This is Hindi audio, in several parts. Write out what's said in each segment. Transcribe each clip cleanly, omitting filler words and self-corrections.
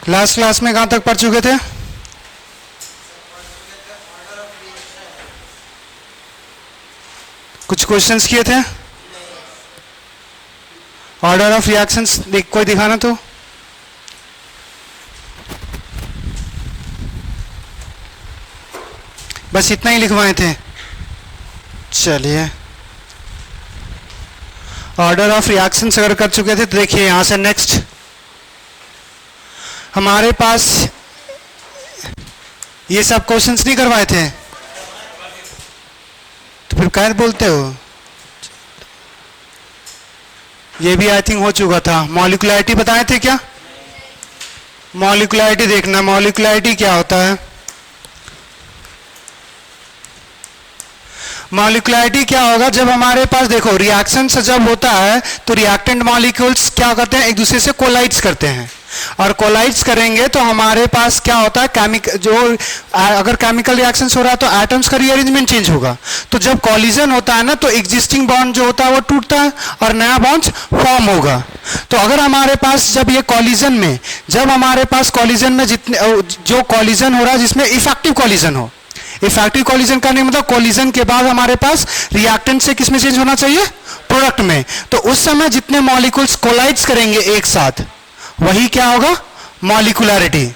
लास्ट क्लास में कहाँ तक पढ़ चुके थे? कुछ क्वेश्चंस किए थे? ऑर्डर ऑफ रिएक्शंस कोई दिखाना तो। बस इतना ही लिखवाए थे। चलिए, ऑर्डर ऑफ रिएक्शंस अगर कर चुके थे तो देखिए यहां से नेक्स्ट हमारे पास ये सब क्वेश्चंस नहीं करवाए थे तो फिर क्या बोलते हो? ये भी आई थिंक हो चुका था। मॉलिक्युलैरिटी बताए थे क्या? मॉलिक्युलैरिटी देखना, मॉलिक्युलैरिटी क्या होता है? मॉलिक्युलैरिटी क्या होगा? जब हमारे पास देखो रिएक्शन जब होता है तो रिएक्टेंट मॉलिक्यूल्स क्या करते हैं, एक दूसरे से कोलाइड्स करते हैं, और कोलाइड्स करेंगे तो हमारे पास क्या होता है, अगर केमिकल रिएक्शंस हो रहा है तो एटम्स का रीअरेंजमेंट चेंज होगा। तो जब कॉलिजन होता है ना तो एग्जिस्टिंग बॉन्ड जो होता है वो टूटता है और नया बॉन्ड फॉर्म होगा। तो अगर हमारे पास जब ये कॉलिजन में, जब हमारे पास कॉलिजन में जितने जो कॉलिजन हो रहा है जिसमें इफेक्टिव कॉलिजन हो, इफेक्टिव कॉलिजन का नहीं मतलब कॉलिजन के बाद हमारे पास रिएक्टेंट से किसमें चेंज होना चाहिए, प्रोडक्ट में। तो उस समय जितने मॉलिक्यूल्स कोलाइड्स करेंगे एक साथ वही क्या होगा, मॉलिक्युलैरिटी।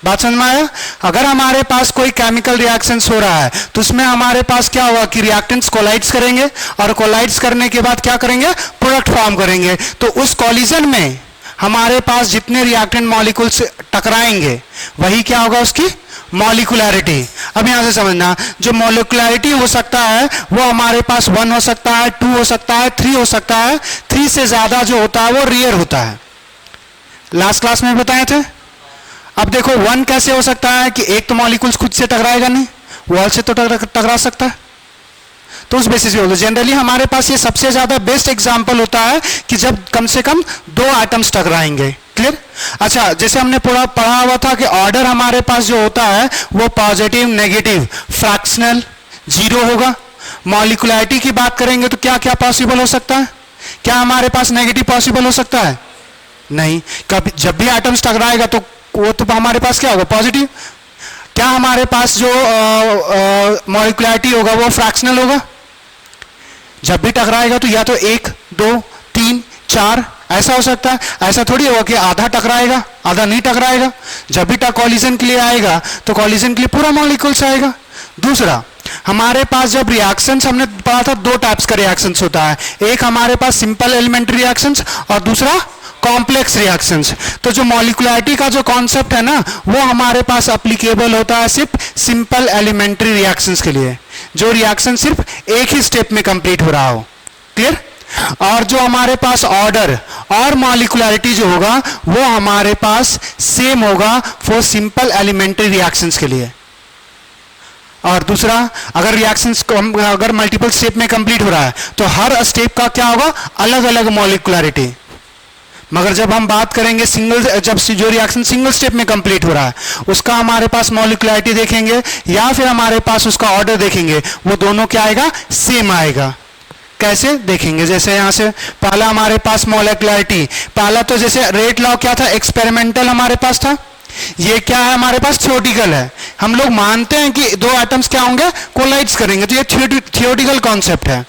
बात समझ में आया? अगर हमारे पास कोई केमिकल रिएक्शंस हो रहा है तो उसमें हमारे पास क्या होगा कि रिएक्टेंट्स कोलाइड्स करेंगे और कोलाइड्स करने के बाद क्या करेंगे, प्रोडक्ट फॉर्म करेंगे। तो उस कॉलिजन में हमारे पास जितने रिएक्टेंट मॉलिक्यूल्स टकराएंगे वही क्या होगा, उसकी मॉलिक्युलैरिटी। अब यहां से समझना, जो मॉलिक्युलैरिटी हो सकता है वो हमारे पास 1 हो सकता है, 2 हो सकता है, 3 हो सकता है। 3 से ज्यादा जो होता है वो रेयर होता है, लास्ट क्लास में बताए थे। अब देखो 1 कैसे हो सकता है कि एक तो मॉलिक्यूल्स खुद से टकराएगा नहीं, वॉल से तो टकरा सकता है। तो उस बेसिस पे जनरली हमारे पास ये सबसे ज्यादा बेस्ट एग्जांपल होता है कि जब कम से कम 2 एटम्स टकराएंगे। क्लियर? अच्छा, जैसे हमने पढ़ा हुआ था कि ऑर्डर हमारे पास जो होता है वो पॉजिटिव, नेगेटिव, फ्रैक्शनल, जीरो होगा। मॉलिक्युलैरिटी की बात करेंगे तो क्या क्या पॉसिबल हो सकता है? क्या हमारे पास नेगेटिव पॉसिबल हो सकता है? नहीं। कभी जब भी एटम्स टकराएगा तो वो तो हमारे पास क्या होगा, पॉजिटिव। क्या हमारे पास जो मॉलिक्युलैरिटी होगा वो फ्रैक्शनल होगा? जब भी टकराएगा तो या तो 1, 2, 3, 4 ऐसा हो सकता है। ऐसा थोड़ी होगा कि आधा टकराएगा आधा नहीं टकराएगा। जब भी कॉलिजन के लिए आएगा तो कॉलिजन के लिए पूरा मॉलिक्यूल्स आएगा। दूसरा, हमारे पास जब रिएक्शंस हमने पढ़ा था 2 टाइप्स का रिएक्शंस होता है, एक हमारे पास सिंपल एलिमेंट्री रिएक्शंस और दूसरा कॉम्प्लेक्स रिएक्शंस। तो जो मॉलिक्युलैरिटी का जो कॉन्सेप्ट है ना वो हमारे पास एप्लीकेबल होता है सिर्फ सिंपल एलिमेंट्री रिएक्शंस के लिए, जो रिएक्शन सिर्फ एक ही स्टेप में कंप्लीट हो रहा हो। क्लियर? और जो हमारे पास ऑर्डर और मॉलिक्युलैरिटी जो होगा वो हमारे पास सेम होगा फॉर सिंपल एलिमेंट्री रिएक्शंस के लिए। और दूसरा, अगर रिएक्शंस अगर मल्टीपल स्टेप में कंप्लीट हो रहा है तो हर स्टेप का क्या होगा, अलग अलग मॉलिक्युलैरिटी। मगर जब हम बात करेंगे जब जो रिएक्शन सिंगल स्टेप में कंप्लीट हो रहा है उसका हमारे पास मॉलिक्युलैरिटी देखेंगे या फिर हमारे पास उसका ऑर्डर देखेंगे, वो दोनों क्या आएगा, सेम आएगा। कैसे देखेंगे? जैसे यहां से पहला हमारे पास मॉलिक्युलैरिटी, पहला तो जैसे रेट लॉ क्या था, एक्सपेरिमेंटल हमारे पास था। ये क्या है, हमारे पास थ्योरेटिकल है। हम लोग मानते हैं कि 2 एटम्स क्या होंगे, कोलाइड्स करेंगे, तो ये थ्योरेटिकल कॉन्सेप्ट है।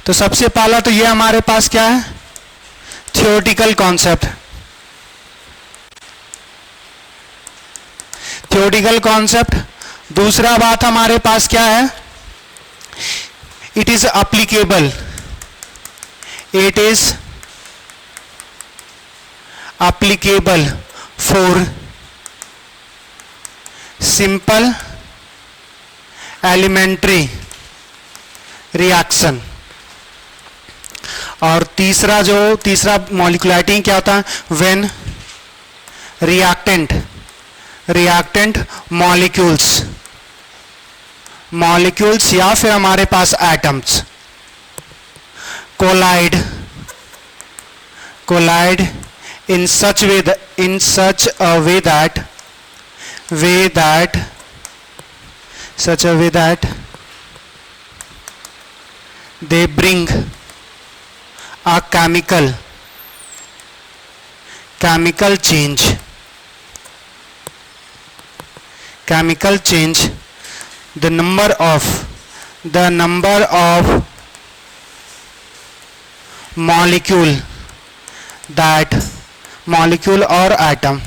तो सबसे पहला तो ये हमारे पास क्या है, थ्योरेटिकल कॉन्सेप्ट। Theoretical concept. दूसरा बात हमारे पास क्या है, it is applicable. It is applicable for simple elementary reaction. और तीसरा मॉलिक्युलैरिटी क्या होता है, व्हेन रिएक्टेंट मॉलिक्यूल्स या फिर हमारे पास atoms collide in such a way that they bring a chemical change, the number of molecule or atom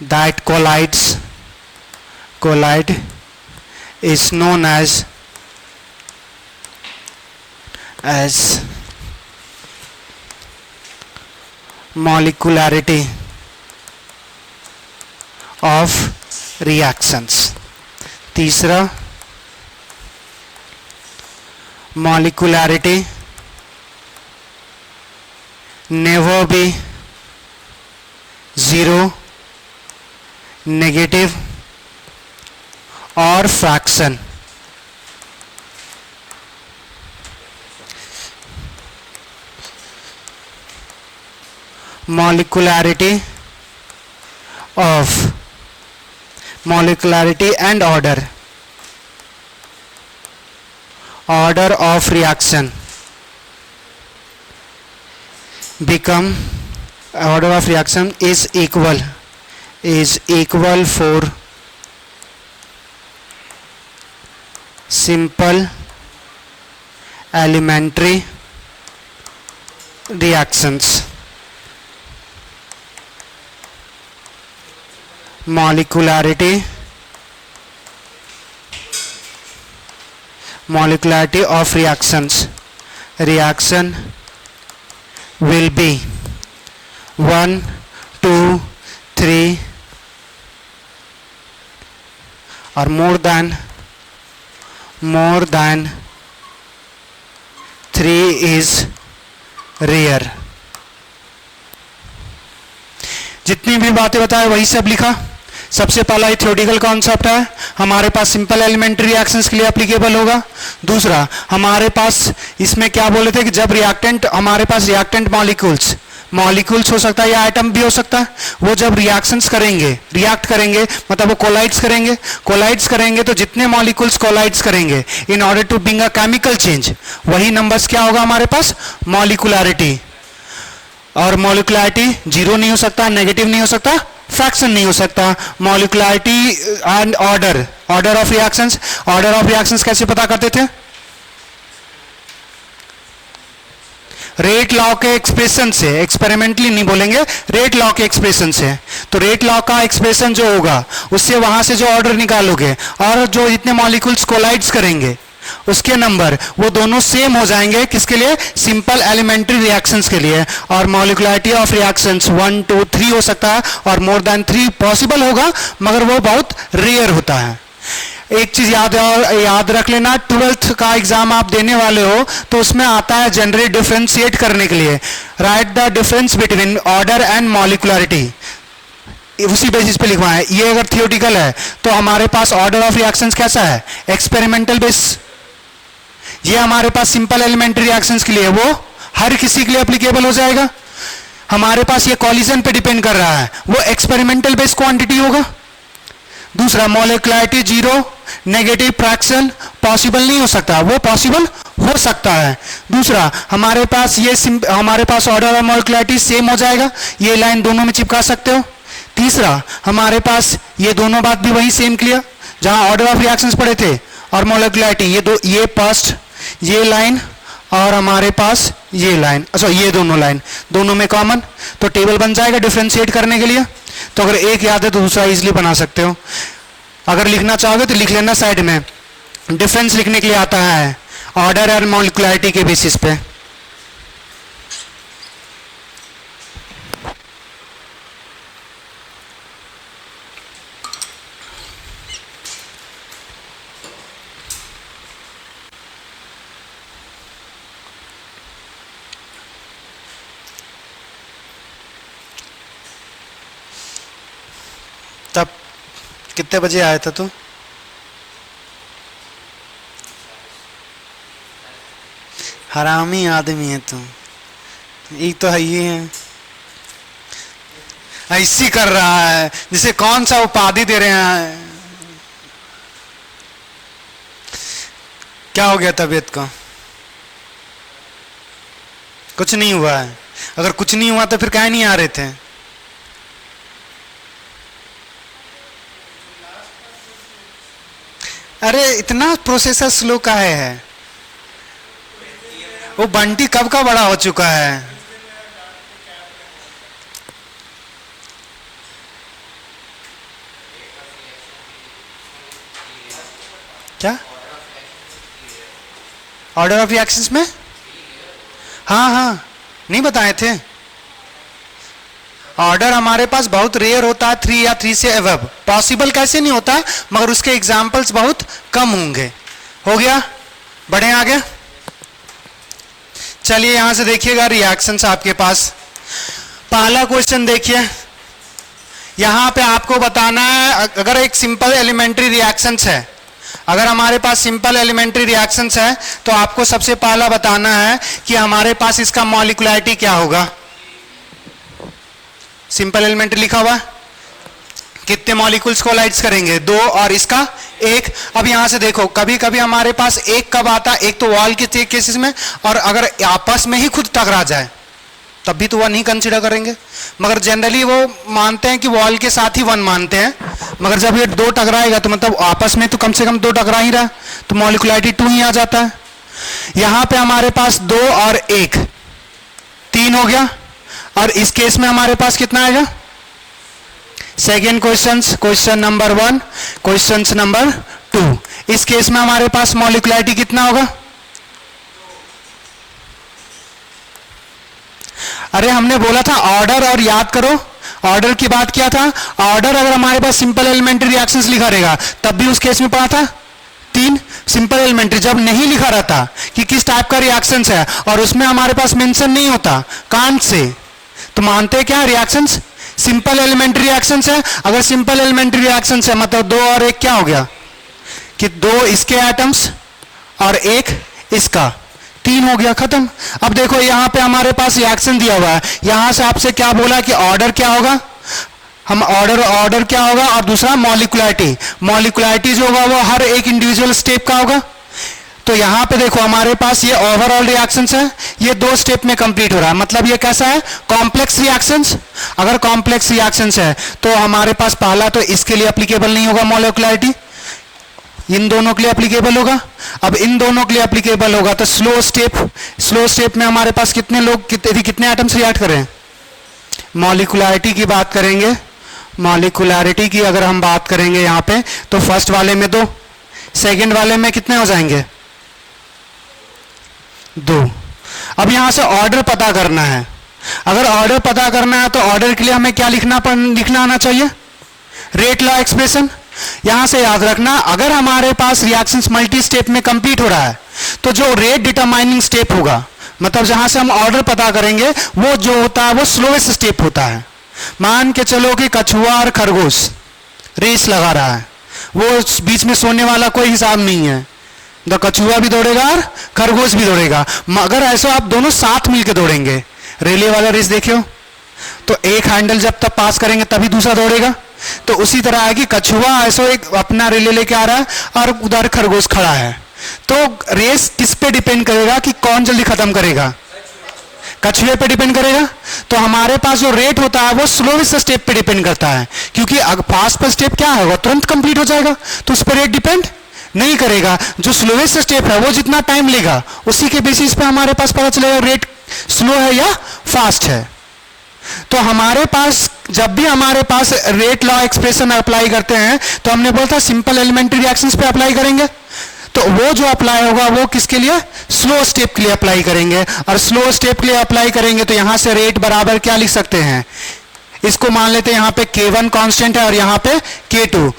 that collide is known as molecularity of reactions. तीसरा, molecularity never be zero, negative or fraction. Molecularity and order of reaction is equal for simple elementary reactions. Molecularity of reaction will be 1, 2, 3 or more than 3 is rare. जितनी भी बातें बताए वही सब लिखा. सबसे पहला ये थ्योरेटिकल कॉन्सेप्ट है, हमारे पास सिंपल एलिमेंट्री रिएक्शंस के लिए एप्लीकेबल होगा. दूसरा, हमारे पास इसमें क्या बोले थे कि जब रिएक्टेंट, हमारे पास रिएक्टेंट मॉलिक्यूल्स हो सकता है या एटम भी हो सकता है, वो जब रिएक्ट करेंगे मतलब वो कोलाइड्स करेंगे तो जितने मॉलिक्यूल्स कोलाइड्स करेंगे in order to bring a chemical change, वही नंबर्स क्या होगा हमारे पास, मॉलिक्युलैरिटी. और मॉलिक्युलैरिटी जीरो नहीं हो सकता, नेगेटिव नहीं हो सकता, फ्रैक्शन नहीं हो सकता. मॉलिक्युलैरिटी एंड ऑर्डर ऑफ रिएक्शंस कैसे पता करते थे, रेट लॉ के एक्सप्रेशन से, एक्सपेरिमेंटली नहीं बोलेंगे, रेट लॉ के एक्सप्रेशन से. तो रेट लॉ का एक्सप्रेशन जो होगा उससे वहां से जो ऑर्डर निकालोगे और जो जितने मॉलिक्यूल्स कोलाइड्स करेंगे उसके नंबर वो दोनों सेम हो जाएंगे. किसके लिए, सिंपल एलिमेंट्री रिएक्शंस के लिए. और मॉलिक्युलैरिटी ऑफ रिएक्शंस 1, 2, 3 हो सकता है और मोर देन 3 पॉसिबल होगा, मगर वो बहुत रेयर होता है. एक चीज याद रख लेना, 12th का एग्जाम आप देने वाले हो तो उसमें आता है जनरेट डिफरेंशिएट करने के लिए, write the difference between order and molecularity, उसी बेसिस पे लिखवा है. ये अगर थियोरेटिकल है तो हमारे पास ऑर्डर ऑफ रिएक्शंस कैसा है, एक्सपेरिमेंटल बेस. ये हमारे पास सिंपल एलिमेंट्री रिएक्शंस के लिए वो हर किसी के लिए एप्लीकेबल हो जाएगा. हमारे पास ये कॉलिजन पे डिपेंड कर रहा है, वो एक्सपेरिमेंटल बेस क्वांटिटी होगा. दूसरा, मॉलिक्युलैरिटी जीरो, नेगेटिव फ्रैक्शन पॉसिबल नहीं हो सकता, वो पॉसिबल हो सकता है. दूसरा, हमारे पास ऑर्डर और मॉलिक्युलैरिटी सेम हो जाएगा, ये लाइन दोनों में चिपका सकते हो. तीसरा, हमारे पास ये दोनों बात भी वही सेम क्लियर, जहां ऑर्डर ऑफ रिएक्शंस पढ़े थे और मॉलिक्युलैरिटी, ये फर्स्ट ये लाइन और हमारे पास ये लाइन, अच्छा ये दोनों लाइन दोनों में कॉमन, तो टेबल बन जाएगा डिफरेंशिएट करने के लिए. तो अगर एक याद है तो दूसरा इजीली बना सकते हो. अगर लिखना चाहोगे तो लिख लेना साइड में, डिफरेंस लिखने के लिए आता है ऑर्डर और मॉलिक्युलैरिटी के बेसिस पे. तब कितने बजे आया था तू, हरामी आदमी है तू. एक तो है ये है, ऐसी कर रहा है जिसे कौन सा उपाधि दे रहे हैं. क्या हो गया तबीयत को, कुछ नहीं हुआ है. अगर कुछ नहीं हुआ तो फिर काहे नहीं आ रहे थे? अरे इतना प्रोसेसर स्लो काहे है? वो बंटी कब का बड़ा हो चुका है। क्या ऑर्डर ऑफ रिएक्शंस में? हाँ हाँ, नहीं बताए थे। ऑर्डर हमारे पास बहुत रेयर होता है, 3 या 3 से अबव। पॉसिबल कैसे नहीं होता है, मगर उसके एग्जाम्पल्स बहुत कम होंगे। हो गया, बढ़े आगे। चलिए यहां से देखिएगा रिएक्शंस आपके पास। पहला क्वेश्चन देखिए, यहां पे आपको बताना है अगर एक सिंपल एलिमेंट्री रिएक्शंस है, अगर हमारे पास सिंपल एलिमेंट्री रिएक्शंस है तो आपको सबसे पहला बताना है कि हमारे पास इसका मॉलिक्युलरिटी क्या होगा। सिंपल एलिमेंट्री लिखा हुआ, कितने मॉलिक्यूल्स कोलाइड्स करेंगे? 2 और इसका 1। अब यहां से देखो, कभी कभी हमारे पास एक कब आता है, एक तो वॉल के केसेस में, और अगर आपस में ही खुद टकरा जाए तब भी तो 1 ही कंसीडर करेंगे। मगर जनरली वो मानते हैं कि वॉल के साथ ही 1 मानते हैं, मगर जब ये 2 टकराएगा तो मतलब आपस में तो कम से कम 2 टकरा ही रहा, तो मॉलिक्युलरिटी 2 ही आ जाता है। यहां पे हमारे पास 2 और 1 3 हो गया, और इस केस में हमारे पास कितना आएगा? Second question number 1, question number 2। इस केस में हमारे पास मॉलिक्युलरिटी कितना होगा? अरे हमने बोला था ऑर्डर, और याद करो ऑर्डर की बात किया था। ऑर्डर अगर हमारे पास सिंपल एलिमेंट्री रिएक्शंस लिखा रहेगा तब भी उस केस में पढ़ा था 3 सिंपल एलिमेंट्री। जब नहीं लिखा रहता कि किस टाइप का रिएक्शंस है और उसमें हमारे पास मेंशन नहीं होता कांट से, तो मानते हैं क्या रिएक्शंस सिंपल एलिमेंट्री रिएक्शंस है। अगर सिंपल एलिमेंट्री रिएक्शंस है मतलब 2 और 1 क्या हो गया कि 2 इसके एटम्स और 1 इसका, 3 हो गया, खत्म। अब देखो यहां पे हमारे पास रिएक्शन दिया हुआ है, यहां से आपसे क्या बोला कि ऑर्डर क्या होगा, हम ऑर्डर क्या होगा, और दूसरा मॉलिक्युलरिटी। मॉलिक्युलरिटी जो होगा वो हर एक इंडिविजुअल स्टेप का होगा। तो यहां पे देखो हमारे पास ये ओवरऑल रिएक्शंस है, ये 2 स्टेप में कंप्लीट हो रहा है, मतलब ये कैसा है? Complex reactions. अगर कॉम्प्लेक्स रिएक्शंस है तो हमारे पास पहला तो इसके लिए एप्लीकेबल नहीं होगा मॉलिक्युलरिटी, इन दोनों के लिए एप्लीकेबल होगा। अब इन दोनों के लिए एप्लीकेबल होगा तो स्लो स्टेप में हमारे पास कितने लोग कितने एटम्स रिएक्ट करें? मॉलिक्युलरिटी की बात करेंगे, मॉलिक्युलरिटी की अगर हम बात करेंगे यहां पे तो फर्स्ट वाले में 2, सेकंड वाले में कितने हो जाएंगे? 2। अब यहां से ऑर्डर पता करना है। अगर ऑर्डर पता करना है तो ऑर्डर के लिए हमें क्या लिखना आना चाहिए? Rate law expression. यहां से याद रखना, अगर हमारे पास रिएक्शंस मल्टी स्टेप में कंप्लीट हो रहा है तो जो रेट डिटरमाइनिंग स्टेप होगा, मतलब जहां से हम ऑर्डर पता करेंगे, वो जो होता है वो स्लोएस्ट स्टेप होता है। मान के चलो कि कछुआ और खरगोश रेस लगा रहा है, वो बीच में सोने वाला कोई हिसाब नहीं है, तो कछुआ भी दौड़ेगा और खरगोश भी दौड़ेगा। मगर ऐसा आप दोनों साथ मिलकर दौड़ेंगे। रेले वाला रेस देखियो, तो एक हैंडल जब तक पास करेंगे तभी दूसरा दौड़ेगा। तो उसी तरह है कि कछुआ ऐसा एक अपना रिले लेके आ रहा है और उधर खरगोश खड़ा है, तो रेस किस पे डिपेंड करेगा कि कौन जल्दी खत्म करेगा? कछुए पे डिपेंड करेगा। तो हमारे पास जो रेट होता है वो स्लोएस्ट स्टेप पे डिपेंड करता है, क्योंकि फास्ट स्टेप क्या होगा, तुरंत कंप्लीट हो जाएगा, तो उस पर रेट डिपेंड नहीं करेगा। जो स्लोएस्ट स्टेप है वो जितना टाइम लेगा उसी के बेसिस पे हमारे पास पता चलेगा रेट स्लो है या फास्ट है। तो हमारे पास जब भी हमारे पास रेट लॉ एक्सप्रेशन अप्लाई करते हैं तो हमने बोला था सिंपल एलिमेंट्री रिएक्शंस पे अप्लाई करेंगे, तो वो जो अप्लाई होगा वो किसके लिए? स्लो स्टेप के लिए अप्लाई करेंगे। और स्लो स्टेप के लिए अप्लाई करेंगे तो यहां से रेट बराबर क्या लिख सकते हैं? इसको मान लेते हैं यहाँ पे K1 कांस्टेंट है और यहाँ पे K2,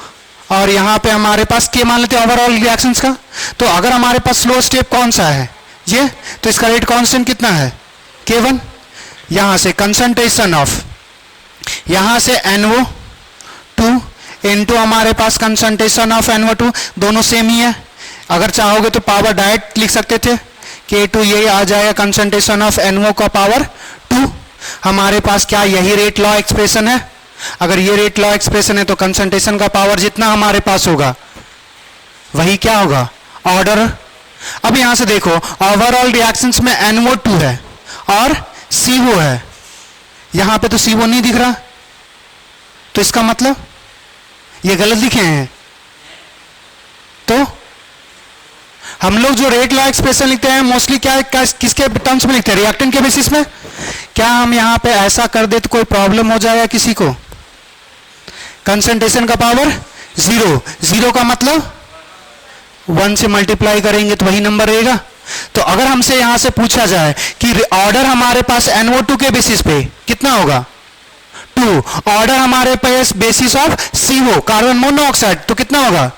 और यहाँ पे हमारे पास K मान लेते हैं ओवरऑल रिएक्शंस का। तो अगर हमारे पास स्लो स्टेप कौन सा है ये, तो इसका रेट कांस्टेंट कितना है? K1। यहां से कंसंट्रेशन ऑफ, यहां से NO2 इनटू हमारे पास कंसंट्रेशन ऑफ NO2, दोनों सेम ही है। अगर चाहोगे तो पावर डायरेक्ट लिख सकते थे, K2 ये आ जाएगा कंसंट्रेशन ऑफ NO का पावर 2। हमारे पास क्या यही रेट लॉ एक्सप्रेशन है? अगर ये रेट लॉ एक्सप्रेशन है तो कंसंट्रेशन का पावर जितना हमारे पास होगा वही क्या होगा? ऑर्डर। अब यहां से देखो ओवरऑल रिएक्शंस में NO2 है और CO है, यहां पे तो CO नहीं दिख रहा, तो इसका मतलब ये गलत लिखे हैं। तो हम लोग जो रेट लॉ एक्सप्रेशन लिखते हैं मोस्टली क्या किसके टर्म्स में लिखते हैं? रिएक्टेंट के बेसिस में। क्या हम यहां पे ऐसा कर दे तो कोई प्रॉब्लम हो जाएगा किसी को? कंसंट्रेशन का पावर 0, 0 का मतलब 1 से मल्टीप्लाई करेंगे तो वही नंबर रहेगा। तो अगर हमसे यहां से पूछा जाए कि ऑर्डर हमारे पास NO2 के बेसिस पे कितना होगा? 2। ऑर्डर हमारे पास basis of CO carbon monoxide तो कितना होगा?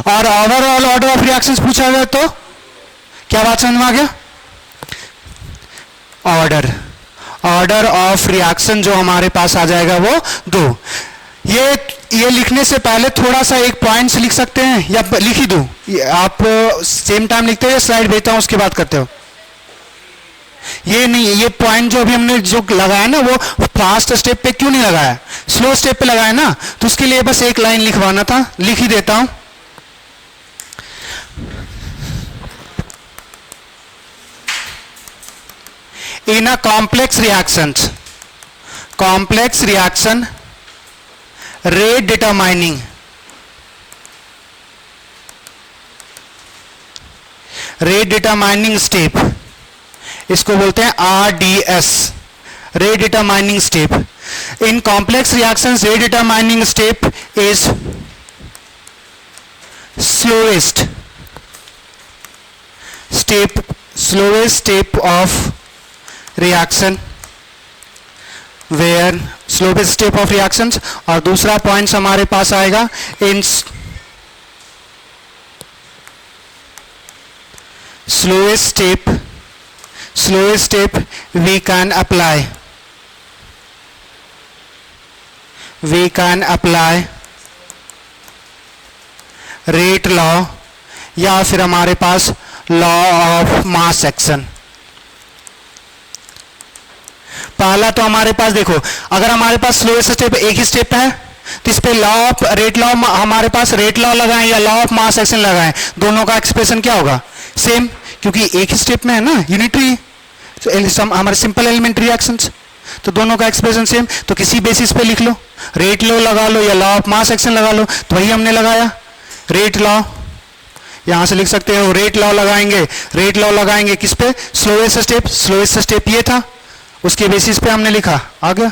और ओवरऑल ऑर्डर ऑफ रिएक्शंस पूछा गया तो क्या बात समझ में आ गया? ऑर्डर ऑफ रिएक्शन जो हमारे पास आ जाएगा वो 2। ये लिखने से पहले थोड़ा सा एक पॉइंट्स लिख सकते हैं या लिख ही दूं? आप सेम टाइम लिखते हो या स्लाइड भेजता हूं उसके बाद करते हो? ये नहीं, ये पॉइंट जो अभी हमने जो लगाया ना वो फास्ट स्टेप पे क्यों नहीं लगाया, स्लो स्टेप पे लगाया ना, तो उसके लिए बस एक लाइन लिखवाना था, लिख ही देता हूं। In a complex reaction, rate determining step, इसको बोलते हैं RDS, rate determining step. In complex reactions, rate determining step is slowest step of reaction, where slowest step of reactions। और दूसरा पॉइंट हमारे पास आएगा इन slowest step we can apply rate law या फिर हमारे पास लॉ ऑफ मास एक्शन। पहला तो हमारे पास देखो, अगर हमारे पास स्लोएस्ट स्टेप एक ही स्टेप है तो इस पे रेट लॉ हमारे पास रेट लॉ लगाएं या लॉ ऑफ मास एक्शन लगाएं, दोनों का एक्सप्रेशन क्या होगा? सेम, क्योंकि एक ही स्टेप में है ना, यूनिटरी हमारे सिंपल एलिमेंट्री रिएक्शंस, तो दोनों का एक्सप्रेशन सेम। तो किसी बेसिस पे लिख लो, रेट लॉ लगा लो या लॉ ऑफ मास एक्शन लगा लो, तो वही हमने लगाया रेट लॉ। यहां से लिख सकते हो रेट लॉ लगाएंगे किस पे? स्लोएस्ट स्टेप ये था, उसके बेसिस पे हमने लिखा, आ गया।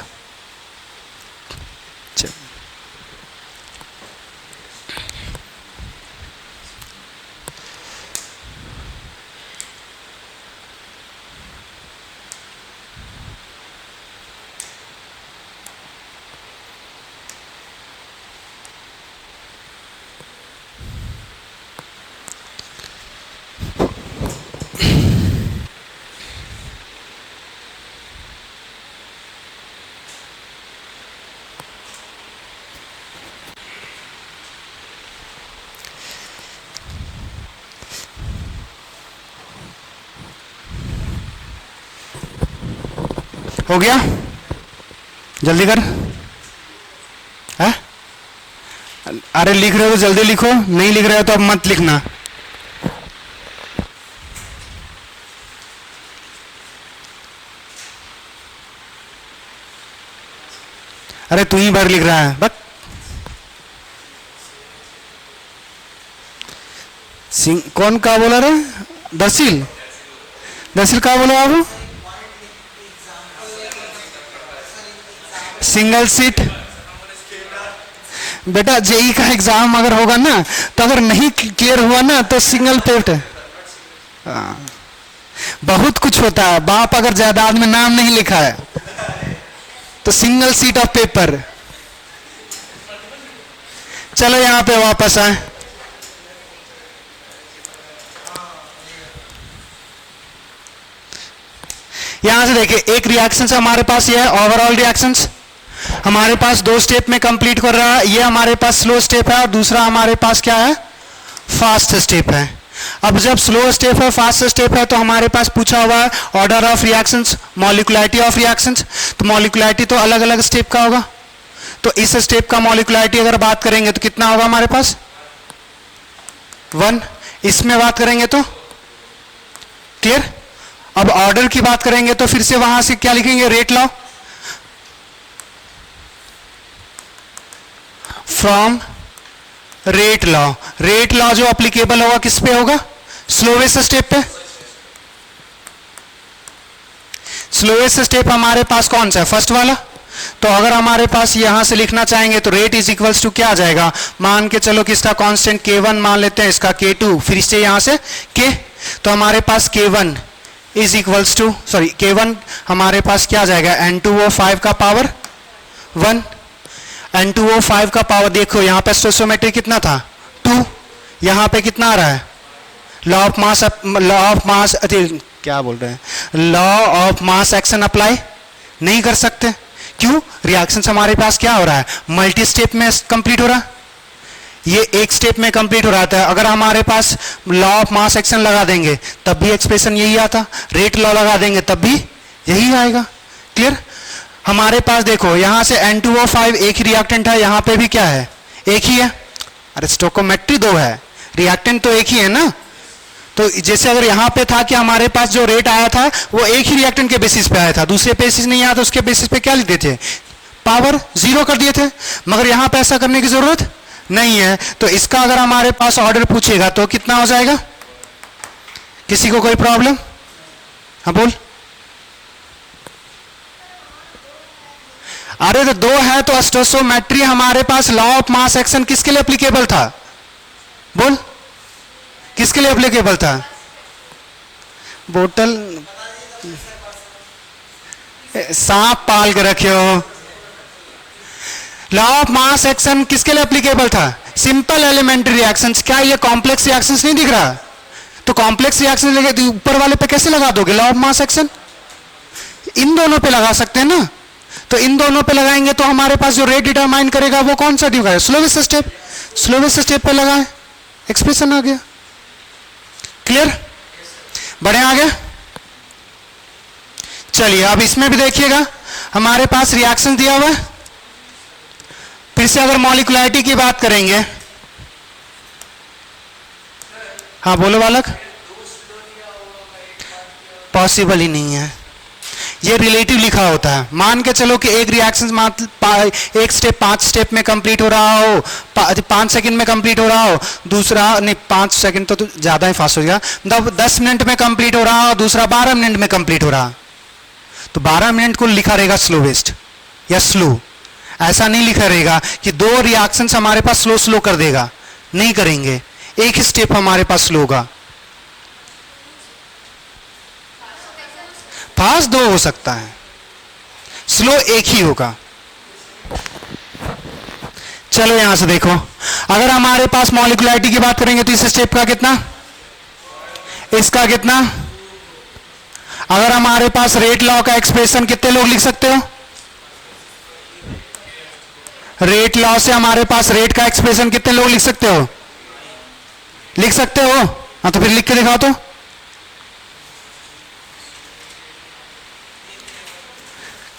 हो गया? जल्दी कर। है? अरे लिख रहे हो तो जल्दी लिखो, नहीं लिख रहे हो तो अब मत लिखना। अरे तू ही बार लिख रहा है बस। कौन का बोला रे? दरसील का बोला आप? सिंगल सीट बेटा, जेई का एग्जाम अगर होगा ना तो अगर नहीं क्लियर हुआ ना तो सिंगल पेट है। बहुत कुछ होता है, बाप अगर जायदाद में नाम नहीं लिखा है तो सिंगल सीट ऑफ पेपर। चलो यहां पे वापस आए। यहां से देखिए, एक रिएक्शन हमारे पास ये है ओवरऑल रिएक्शंस, हमारे पास 2 स्टेप में कंप्लीट कर रहा है। ये हमारे पास स्लो स्टेप है और दूसरा हमारे पास क्या है? फास्ट स्टेप है। अब जब स्लो स्टेप है फास्ट स्टेप है तो हमारे पास पूछा हुआ है order of reactions, molecularity of reactions. तो मॉलिक्युलरिटी तो अलग अलग स्टेप का होगा, तो इस स्टेप का मॉलिक्युलरिटी अगर बात करेंगे तो कितना होगा हमारे पास? 1। इसमें बात करेंगे तो क्लियर। अब ऑर्डर की बात करेंगे तो फिर से वहां से क्या लिखेंगे, rate law from rate law. Rate law जो अप्लीकेबल होगा किस पे होगा, स्लोवेस्ट स्टेप पे। स्लोवेस्ट स्टेप हमारे पास कौन सा है, फर्स्ट वाला। तो अगर हमारे पास यहां से लिखना चाहेंगे तो रेट इज इक्वल्स टू क्या आ जाएगा, मान के चलो कि इसका कांस्टेंट K1 मान लेते हैं, इसका K2, फिर से यहां से K, तो हमारे पास K1 is equals to K1 हमारे पास क्या आ जाएगा, N2O5 का पावर 1। N2O5 का पावर देखो यहां पे स्टोइचियोमेट्री कितना था 2, यहां पे कितना आ रहा है, लॉ ऑफ मास क्या बोल रहे हैं, law of mass action apply नहीं कर सकते। क्यों, रिएक्शन हमारे पास क्या हो रहा है, मल्टी स्टेप में कंप्लीट हो रहा है, ये एक स्टेप में कंप्लीट हो रहा था। अगर हमारे पास लॉ ऑफ मास एक्शन लगा देंगे तब भी एक्सप्रेशन यही आता, रेट लॉ लगा देंगे तब भी यही आएगा। क्लियर। हमारे पास देखो यहां से N2O5 एक ही रिएक्टेंट है, यहां पे भी क्या है, एक ही है। अरे स्टोइकियोमेट्री 2 है, रिएक्टेंट तो एक ही है ना। तो जैसे अगर यहां पे था कि हमारे पास जो रेट आया था वो एक ही रिएक्टेंट के बेसिस पे आया था, दूसरे बेसिस नहीं आया, तो उसके बेसिस पे क्या लिख देते थे, पावर 0 कर दिए थे। मगर यहां पे ऐसा करने की जरूरत नहीं है। तो इसका अगर हमारे पास ऑर्डर पूछेगा तो कितना हो जाएगा, किसी को कोई प्रॉब्लम, हाँ बोल। अरे तो 2 है तो स्टोइचियोमेट्री हमारे पास लॉ ऑफ मास एक्शन किसके लिए एप्लीकेबल था, बोल किसके लिए एप्लीकेबल था, बोतल सांप पाल के रखे हो। लॉ ऑफ मास एक्शन किसके लिए एप्लीकेबल था, सिंपल एलिमेंट्री रिएक्शंस। क्या ये कॉम्प्लेक्स रिएक्शंस नहीं दिख रहा, तो कॉम्प्लेक्स रिएक्शन लेके ऊपर वाले पे कैसे लगा दोगे लॉ ऑफ मास एक्शन, इन दोनों पे लगा सकते हैं ना। तो इन दोनों पे लगाएंगे तो हमारे पास जो रेट डिटरमाइन करेगा वो कौन सा दिखाएगा, स्लोवेस्ट स्टेप। स्लोवेस्ट स्टेप पे लगाए, एक्सप्रेशन आ गया। क्लियर, बढ़े आगे। चलिए अब इसमें भी देखिएगा हमारे पास रिएक्शन दिया हुआ है। फिर से अगर मॉलिक्युलरिटी की बात करेंगे, हाँ बोलो बालक, पॉसिबल ही नहीं है, ये रिलेटिव लिखा होता है। मान के चलो कि एक रिएक्शन एक स्टेप 5 स्टेप में कंप्लीट हो रहा हो, 5 सेकंड में कंप्लीट हो रहा हो, दूसरा नहीं 5 सेकंड तो ज्यादा ही फास्ट हो गया, 10 मिनट में कंप्लीट हो रहा हो, दूसरा 12 मिनट में कंप्लीट हो रहा, तो 12 मिनट को लिखा रहेगा स्लोवेस्ट या स्लो। ऐसा नहीं लिखा रहेगा कि 2 रिएक्शंस हमारे पास स्लो स्लो कर देगा, नहीं करेंगे, एक ही स्टेप हमारे पास स्लो होगा। फास्ट 2 हो सकता है, स्लो एक ही होगा। चलो यहां से देखो, अगर हमारे पास मॉलिक्युलरिटी की बात करेंगे तो इस स्टेप का कितना, इसका कितना। अगर हमारे पास रेट लॉ का एक्सप्रेशन कितने लोग लिख सकते हो, रेट लॉ से हमारे पास रेट का एक्सप्रेशन कितने लोग लिख सकते हो, लिख सकते हो, हाँ तो फिर लिख के दिखाओ तो।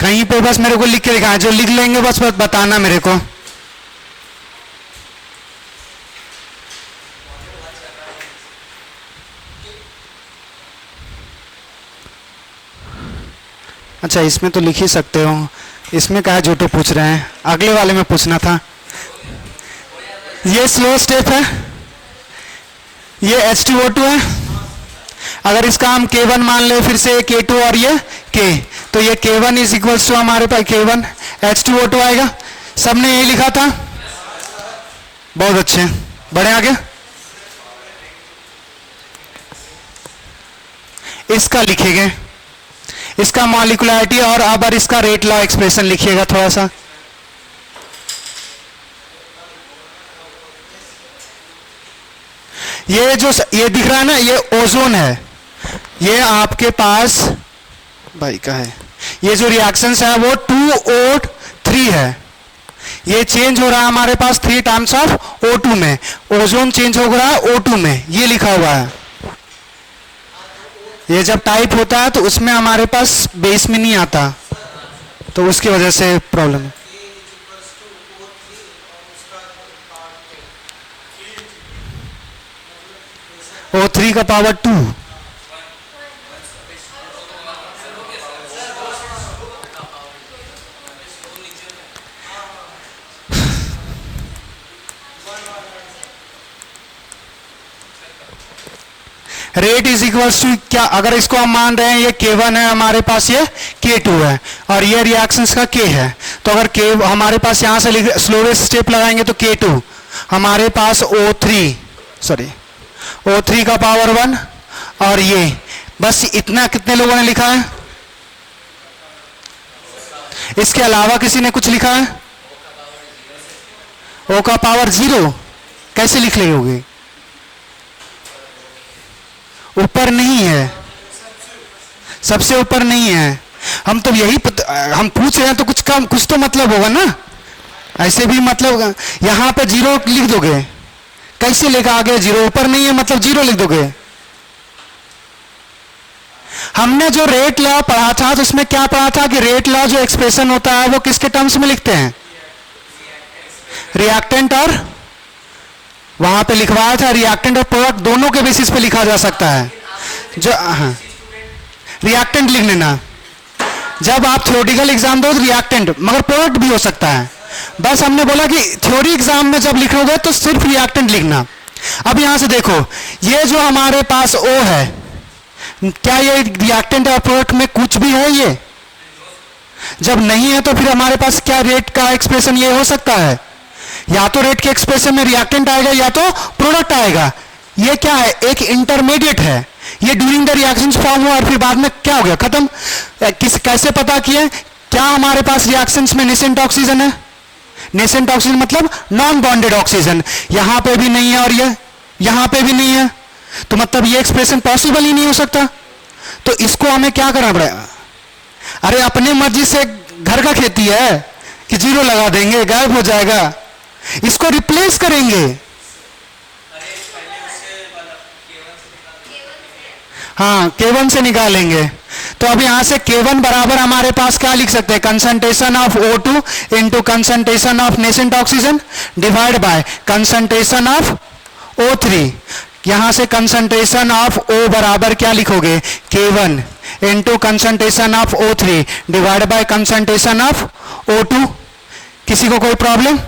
कहीं पे बस मेरे को लिख के दिखाएं, जो लिख लेंगे बस बताना मेरे को। अच्छा इसमें तो लिख ही सकते हो, इसमें क्या जो तो पूछ रहे हैं, अगले वाले में पूछना था। ये स्लो स्टेप है, ये H2O2 है। अगर इसका हम K1 मान ले, फिर से K2 और ये K, तो ये K1 इज इक्वल्स टू हमारे पास K1 H2O2 आएगा। सबने यही लिखा था, बहुत अच्छे, बढ़े आगे। इसका लिखेंगे, इसका मॉलिक्युलरिटी और अब इसका रेट लॉ एक्सप्रेशन लिखिएगा थोड़ा सा। ये जो ये दिख रहा है ना, ये ओजोन है, ये आपके पास भाई का है। ये जो रिएक्शंस है वो 2O3 है, ये चेंज हो रहा है हमारे पास 3 टाइम्स ऑफ O2 में, ओजोन चेंज हो रहा है O2 में, ये लिखा हुआ है। ये जब टाइप होता है तो उसमें हमारे पास बेस में नहीं आता, तो उसकी वजह से प्रॉब्लम है। O3 का power 2, rate is equals to क्या, अगर इसको हम मान रहे हैं ये K1 है हमारे पास, ये K2 है और ये रिएक्शंस का K है, तो अगर K हमारे पास यहां से स्लोवेस्ट स्टेप लगाएंगे तो K2 हमारे पास O3 का पावर 1 और ये बस इतना कितने लोगों ने लिखा है? इसके अलावा किसी ने कुछ लिखा है? O का पावर 0 कैसे लिख लोगे? ऊपर नहीं है, सबसे ऊपर नहीं है। हम तो यही हम पूछ रहे हैं तो कुछ तो मतलब होगा ना, ऐसे भी मतलब यहां पे 0 लिख दोगे, कैसे लेकर आ गए 0? ऊपर नहीं है मतलब 0 लिख दोगे। हमने जो रेट लॉ पढ़ा था तो उसमें क्या पढ़ा था कि रेट लॉ जो एक्सप्रेशन होता है वो किसके टर्म्स में लिखते हैं? रिएक्टेंट और वहां पे लिखवाया था रिएक्टेंट और प्रोडक्ट दोनों के बेसिस पे लिखा जा सकता है। जो रिएक्टेंट लिख लेना, जब आप थ्योरेटिकल एग्जाम दो तो रिएक्टेंट, मगर प्रोडक्ट भी हो सकता है। बस हमने बोला कि थ्योरी एग्जाम में जब लिखोगे तो सिर्फ रिएक्टेंट लिखना। अब यहां से देखो, ये जो हमारे पास O है, क्या ये रिएक्टेंट और प्रोडक्ट में कुछ भी है? ये जब नहीं है तो फिर हमारे पास क्या रेट का एक्सप्रेशन ये हो सकता है? या तो रेट के एक्सप्रेशन में रिएक्टेंट आएगा या तो प्रोडक्ट आएगा। ये क्या है? एक इंटरमीडिएट है। ये ड्यूरिंग द रिएक्शन फॉर्म हुआ और फिर बाद में क्या हो गया? खत्म। कैसे पता किए? क्या हमारे पास रिएक्शंस में नेसेंट ऑक्सीजन है? नेसेंट ऑक्सीजन मतलब नॉन बॉन्डेड ऑक्सीजन। यहां पे भी नहीं है और ये यहां पे भी नहीं है, तो मतलब ये एक्सप्रेशन पॉसिबल ही नहीं हो सकता। तो इसको हमें क्या करना पड़ेगा? अरे अपने मर्जी से घर का खेती है कि 0 लगा देंगे, गायब हो जाएगा। इसको रिप्लेस करेंगे। हाँ, K1 से निकालेंगे। तो अब यहां से K1 बराबर हमारे पास क्या लिख सकते हैं? Concentration of O2 into concentration of nascent oxygen divide by concentration of O3। यहां से कंसंट्रेशन ऑफ O बराबर क्या लिखोगे? K1 into concentration of O3 divide by concentration of O2। किसी को कोई प्रॉब्लम?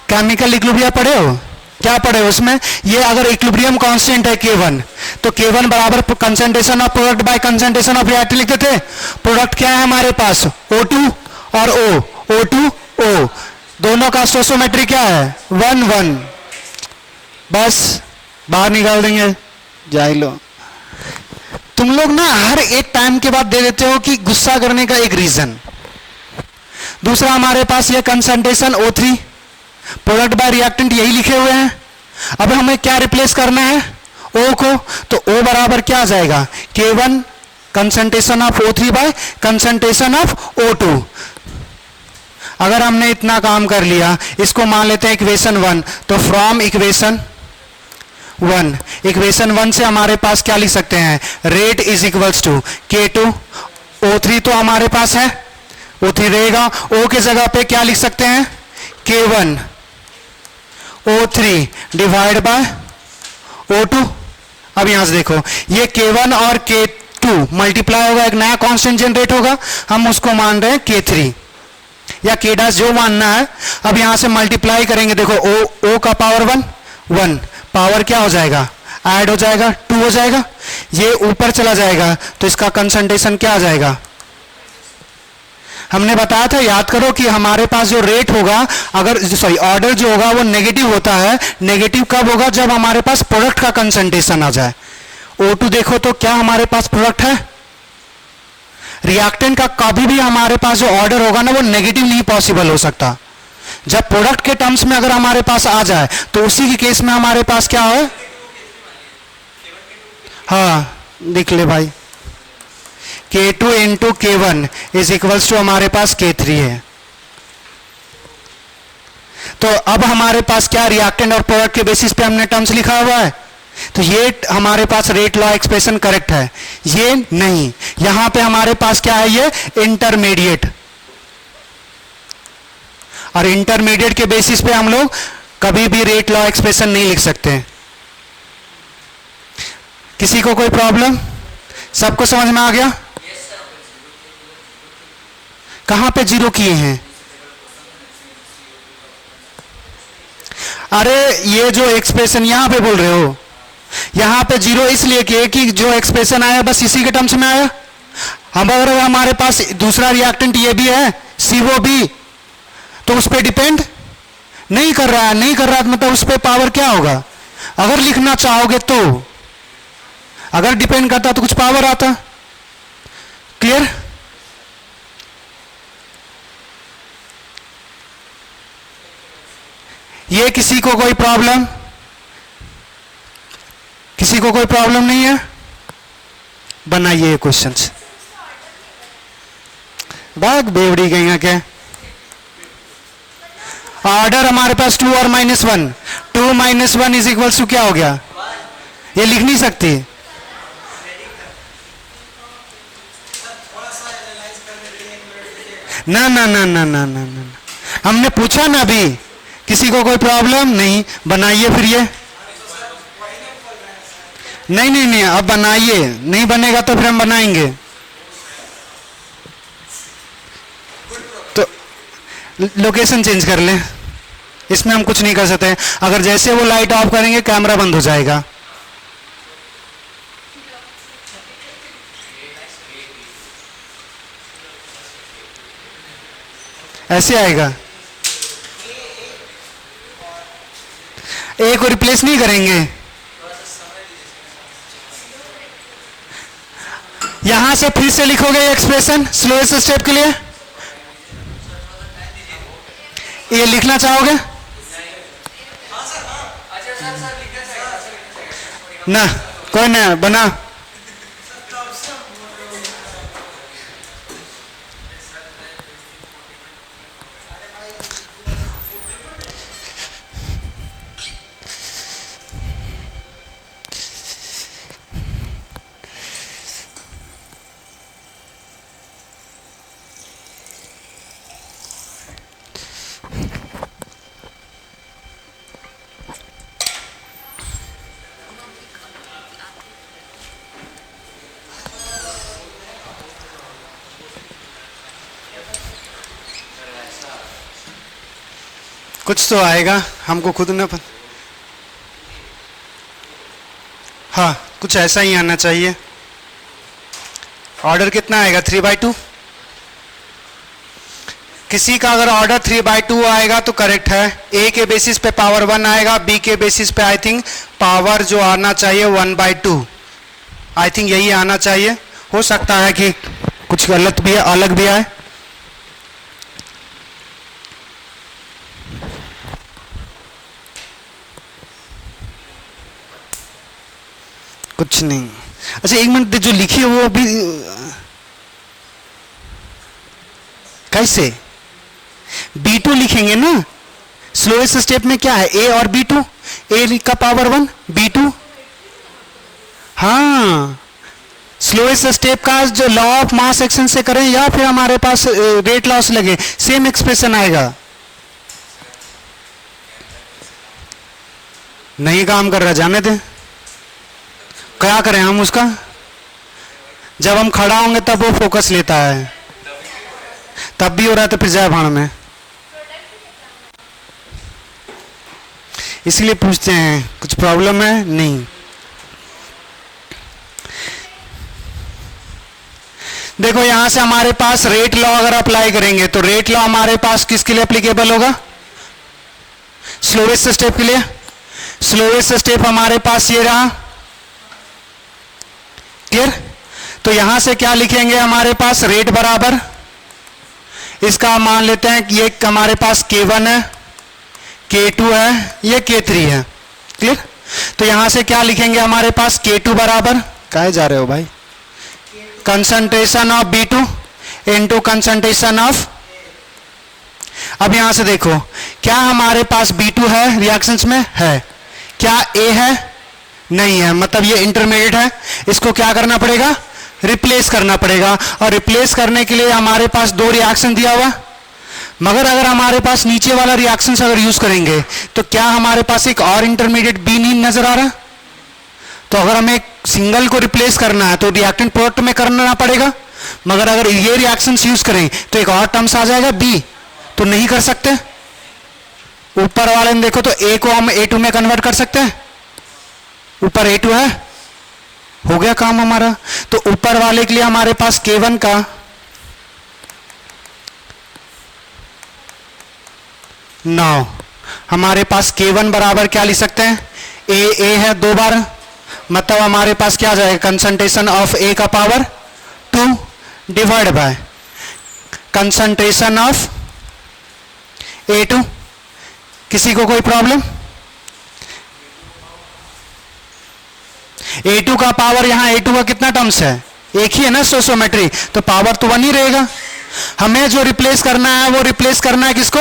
केमिकल इक्विलिब्रियम पढ़े हो? क्या पढ़े उसमें? ये अगर इक्विलिब्रियम कांस्टेंट है K1 तो K1 बराबर concentration of product by concentration of reactant लिखते थे। प्रोडक्ट क्या है हमारे पास? O2 और O, O2 O, दोनों का स्टोइकोमेट्री क्या है? 1 1। बस बाहर निकाल देंगे, जाए लो। तुम लोग ना हर एक टाइम के बाद दे देते हो कि गुस्सा करने का एक रीजन। दूसरा हमारे पास ये concentration O3 product bye reactant यही लिखे हुए हैं। अब हमें क्या रिप्लेस करना है? O को, तो O बराबर क्या आ जाएगा? K1 concentration of O3 by concentration of O2। अगर हमने इतना काम कर लिया, इसको मान लेते हैं इक्वेशन 1, तो फ्रॉम इक्वेशन 1 से हमारे पास क्या लिख सकते हैं? Rate is equals to K2, O3 तो हमारे पास है, O3 रहेगा। O के जगह पे क्या लिख सकते हैं? K1 O3 divide by O2। अब यहां से देखो, ये K1 और K2 मल्टीप्लाई होगा, एक नया कांस्टेंट जनरेट होगा, हम उसको मान रहे हैं K3 या K डैश, जो मानना है। अब यहां से मल्टीप्लाई करेंगे, देखो O का पावर 1 पावर क्या हो जाएगा? ऐड हो जाएगा, 2 हो जाएगा। ये ऊपर चला जाएगा तो इसका कंसंट्रेशन क्या आ जाएगा? हमने बताया था, याद करो कि हमारे पास जो रेट होगा, अगर ऑर्डर जो होगा वो नेगेटिव होता है। नेगेटिव कब होगा? जब हमारे पास प्रोडक्ट का कंसंट्रेशन आ जाए। O2 देखो तो क्या हमारे पास प्रोडक्ट है? रिएक्टेंट का कभी भी हमारे पास जो ऑर्डर होगा ना वो नेगेटिव नहीं पॉसिबल हो सकता। जब प्रोडक्ट के टर्म्स में अगर हमारे पास आ जाए तो उसी के केस में हमारे पास क्या है? हाँ लिख ले भाई, K2 into K1 is equals to हमारे पास K3 है। तो अब हमारे पास क्या रिएक्टेंट और प्रोडक्ट के बेसिस पे हमने टर्म्स लिखा हुआ है, तो ये हमारे पास रेट लॉ एक्सप्रेशन करेक्ट है। ये नहीं, यहां पे हमारे पास क्या है? ये इंटरमीडिएट, और इंटरमीडिएट के बेसिस पे हम लोग कभी भी रेट लॉ एक्सप्रेशन नहीं लिख सकते। किसी को कोई प्रॉब्लम? सबको समझ में आ गया? कहां पे 0 किए हैं? अरे ये जो एक्सप्रेशन यहां पे बोल रहे हो, यहां पे जीरो इसलिए किए कि जो एक्सप्रेशन आया बस इसी के टर्म्स में आया। हम अगर हमारे पास दूसरा रिएक्टेंट ये भी है CO भी, तो उस पर डिपेंड नहीं कर रहा है, नहीं कर रहा मतलब उस पर पावर क्या होगा। अगर लिखना चाहोगे तो, अगर डिपेंड करता तो कुछ पावर आता। क्लियर? ये किसी को कोई प्रॉब्लम, किसी को कोई प्रॉब्लम नहीं है? बनाइए ये क्वेश्चंस। बाग बेवड़ी गई है क्या? ऑर्डर हमारे पास 2 और -1, 2 - 1 इज इक्वल्स टू क्या हो गया? ये लिख नहीं सकती। ना ना ना ना ना ना ना, हमने पूछा ना अभी, किसी को कोई प्रॉब्लम नहीं? बनाइए फिर ये। नहीं नहीं नहीं, अब बनाइए, नहीं बनेगा तो फिर हम बनाएंगे। तो लोकेशन चेंज कर लें, इसमें हम कुछ नहीं कर सकते। अगर जैसे वो लाइट ऑफ करेंगे कैमरा बंद हो जाएगा। ऐसे आएगा। ए को रिप्लेस नहीं करेंगे, यहां से फिर से लिखोगे एक्सप्रेशन स्लोएस्ट स्टेप के लिए। ये लिखना चाहोगे ना? कोई ना, बना। कुछ तो आएगा, हमको खुद न हाँ कुछ ऐसा ही आना चाहिए। ऑर्डर कितना आएगा? 3/2। किसी का अगर ऑर्डर 3/2 आएगा तो करेक्ट है। ए के बेसिस पे पावर 1 आएगा, बी के बेसिस पे आई थिंक पावर जो आना चाहिए 1/2, आई थिंक यही आना चाहिए। हो सकता है कि कुछ गलत भी है, अलग भी आए। कुछ नहीं। अच्छा एक मिनट, जो लिखी है वो अभी कैसे? B2 लिखेंगे ना, स्लोएस्ट स्टेप में क्या है? A और B2, A का पावर 1, B2। हाँ, स्लोएस्ट स्टेप का जो लॉ ऑफ मास एक्शन से करें या फिर हमारे पास रेट लॉस लगे, सेम एक्सप्रेशन आएगा। नहीं काम कर रहा, जाने दे। क्या करें हम उसका? जब हम खड़ा होंगे तब वो फोकस लेता है, तब भी हो रहा है तो फिर जाए भाड़ में। इसलिए पूछते हैं कुछ प्रॉब्लम है? नहीं। देखो यहां से हमारे पास रेट लॉ अगर अप्लाई करेंगे तो रेट लॉ हमारे पास किसके लिए एप्लीकेबल होगा? स्लोएस्ट स्टेप के लिए। स्लोएस्ट स्टेप हमारे पास ये रहा। क्लियर? तो यहां से क्या लिखेंगे? हमारे पास रेट बराबर, इसका मान लेते हैं कि ये हमारे पास K1 है, K2 है, ये K3 है। क्लियर? तो यहां से क्या लिखेंगे? हमारे पास K2 बराबर, कहाँ जा रहे हो भाई? Concentration of B2 into concentration of. अब यहां से देखो, क्या हमारे पास B2 है रिएक्शंस में? है। क्या A है? नहीं है, मतलब ये इंटरमीडिएट है। इसको क्या करना पड़ेगा? रिप्लेस करना पड़ेगा। और रिप्लेस करने के लिए हमारे पास 2 रिएक्शन दिया हुआ, मगर अगर हमारे पास नीचे वाला रिएक्शन अगर यूज करेंगे तो क्या हमारे पास एक और इंटरमीडिएट B नहीं नजर आ रहा? तो अगर हमें सिंगल को रिप्लेस करना है तो रिएक्टेंट प्रोडक्ट में करना पड़ेगा, मगर अगर ये रिएक्शंस यूज करें तो एक और टर्म्स आ जाएगा B, तो नहीं कर सकते। ऊपर वाले में देखो तो ए को हम A2 में कन्वर्ट कर सकते हैं, ऊपर A2 है, हो गया काम हमारा। तो ऊपर वाले के लिए हमारे पास K1 का नौ, हमारे पास K1 बराबर क्या लिख सकते हैं, ए है 2 बार, मतलब हमारे पास क्या आ जाएगा, कंसंट्रेशन ऑफ A का power 2 divide by concentration of A2। किसी को कोई प्रॉब्लम? A2 का पावर, यहां A2 का कितना टर्म्स है, एक ही है ना स्टोइचियोमेट्री, तो पावर तो 1 ही रहेगा। हमें जो रिप्लेस करना है वो रिप्लेस करना है किसको,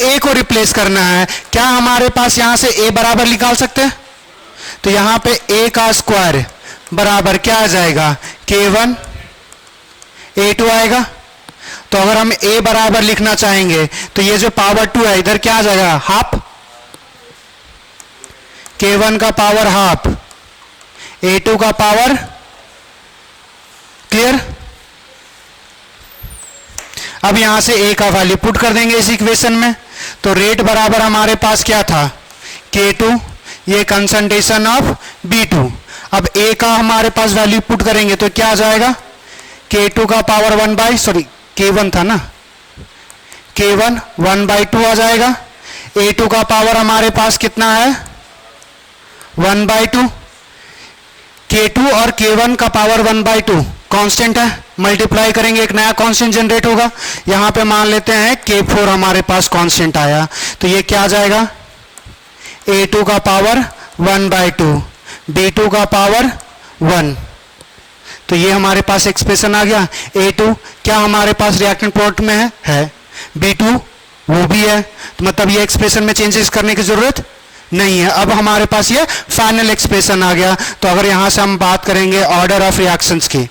A को रिप्लेस करना है। क्या हमारे पास यहां से A बराबर निकाल सकते हैं, तो यहां पे A का स्क्वायर बराबर क्या आ जाएगा, K1 A2 आएगा। तो अगर हम A बराबर लिखना चाहेंगे तो ये जो पावर 2 है इधर क्या आ जाएगा, हाफ, K1 का पावर हाफ, A2 का पावर, क्लियर। अब यहां से A का वैल्यू पुट कर देंगे इस इक्वेशन में, तो रेट बराबर हमारे पास क्या था, K2, ये कंसंट्रेशन ऑफ B2। अब A का हमारे पास वैल्यू पुट करेंगे तो क्या आ जाएगा, K2 का पावर 1 बाई, सॉरी K1 था ना, K1 1/2 आ जाएगा। A2 का पावर हमारे पास कितना है, 1/2। K2 और K1 का पावर 1/2 कांस्टेंट है, मल्टीप्लाई करेंगे एक नया कांस्टेंट जनरेट होगा। यहां पे मान लेते हैं K4 हमारे पास कांस्टेंट आया, तो ये क्या आ जाएगा, A2 का पावर 1/2, B2 का पावर 1। तो ये हमारे पास एक्सप्रेशन आ गया। A2 क्या हमारे पास रिएक्टेंट प्रोडक्ट में है, B2 वो भी है, तो मतलब ये एक्सप्रेशन में चेंजेस करने की जरूरत नहीं है। अब हमारे पास ये फाइनल एक्सप्रेशन आ गया। तो अगर यहां से हम बात करेंगे ऑर्डर ऑफ रिएक्शंस की,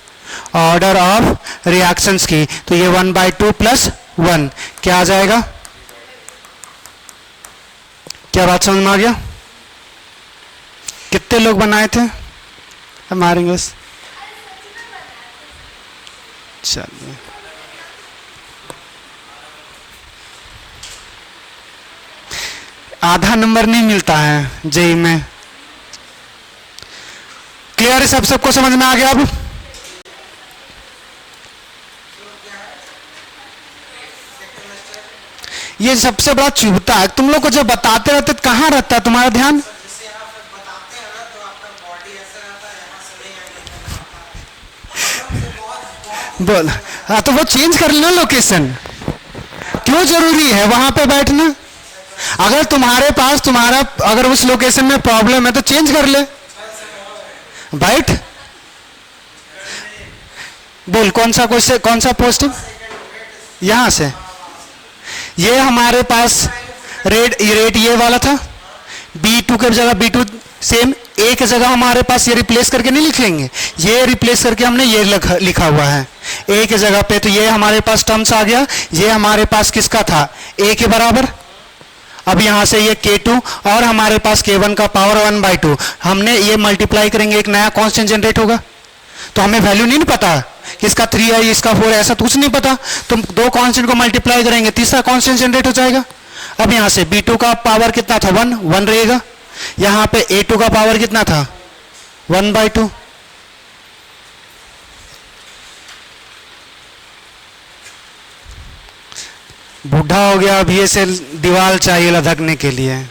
ऑर्डर ऑफ रिएक्शंस की, तो ये 1/2 + 1 क्या आ जाएगा, क्या बात समझ में आ गया? कितने लोग बनाए थे हमारे बस, चलिए आधा नंबर नहीं मिलता है जेई में। क्लियर है, सबको समझ में आ गया? अब ये सबसे बड़ा चुभता है, तुम लोग को जब बताते रहते तो कहां रहता है तुम्हारा ध्यान? बोल, हाँ तो वो चेंज कर लेना लोकेशन, क्यों जरूरी है वहां पे बैठना? अगर तुम्हारे पास तुम्हारा अगर उस लोकेशन में प्रॉब्लम है तो चेंज कर ले, बैठ। बोल कौन सा क्वेश्चन, कौन सा पोस्टिंग? यहां से ये हमारे पास रेट ये वाला था, B2 के जगह B2 सेम, A की जगह हमारे पास ये रिप्लेस करके नहीं लिखेंगे, ये रिप्लेस करके हमने ये लिखा हुआ है A की जगह पे, तो ये हमारे पास टर्म्स आ गया। ये हमारे पास किसका था, A के बराबर। अब यहां से ये K2 और हमारे पास K1 का पावर 1/2, हमने ये मल्टीप्लाई करेंगे, एक नया कांस्टेंट जनरेट होगा। तो हमें वैल्यू नहीं पता कि इसका 3 है इसका 4 है, ऐसा कुछ नहीं पता। तो दो कांस्टेंट को मल्टीप्लाई करेंगे, तीसरा कांस्टेंट जनरेट हो जाएगा। अब यहां से B2 का पावर कितना था, 1 रहेगा। यहां पे A2 का पावर कितना था, 1/2। बूढ़ा हो गया, अब ये से दीवार चाहिए लधकने के लिए।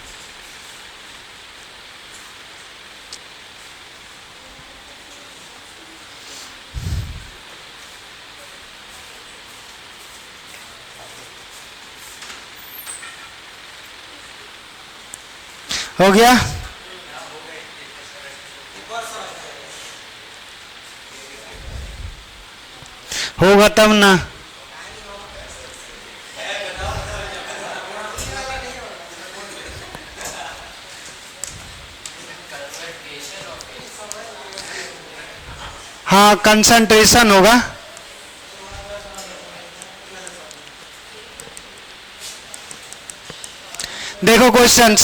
हो गया? होगा तब ना। हाँ कंसंट्रेशन होगा। देखो क्वेश्चंस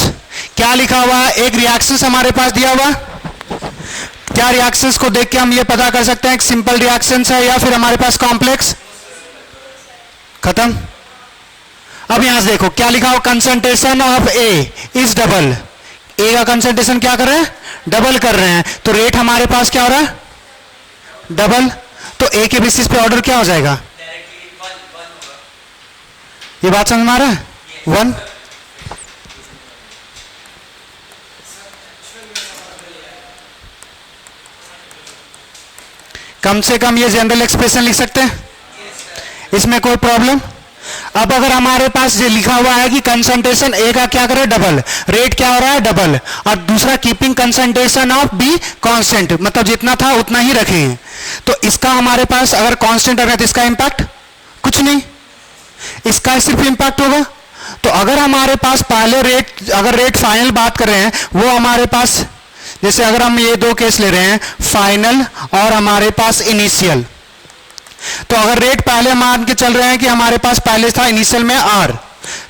क्या लिखा हुआ है, एक रिएक्शंस हमारे पास दिया हुआ। क्या रिएक्शंस को देख के हम ये पता कर सकते हैं कि सिंपल रिएक्शंस है या फिर हमारे पास कॉम्प्लेक्स? खत्म। अब यहां से देखो क्या लिखा हो, concentration of A is double. A का कंसंट्रेशन क्या कर रहे हैं, डबल कर रहे हैं, तो रेट हमारे पास क्या हो रहा है, डबल। तो ए के बेसिस पे ऑर्डर क्या हो जाएगा, ये बात समझ में आ रहा है, 1। कम से कम ये जनरल एक्सप्रेशन लिख सकते हैं, इसमें कोई प्रॉब्लम। अब अगर हमारे पास ये लिखा हुआ है कि कंसंट्रेशन ए का क्या करे, डबल, रेट क्या हो रहा है, डबल, और दूसरा keeping concentration of be constant, मतलब जितना था उतना ही रखे हैं, तो इसका हमारे पास अगर कांस्टेंट रहे तो इसका इंपैक्ट कुछ नहीं, इसका सिर्फ इंपैक्ट होगा। तो अगर हमारे पास पहले रेट, अगर रेट फाइनल बात कर रहे हैं, वो हमारे पास, जैसे अगर हम ये दो केस ले रहे हैं, फाइनल और हमारे पास इनिशियल, तो अगर रेट पहले मान के चल रहे हैं कि हमारे पास पहले था इनिशियल में आर,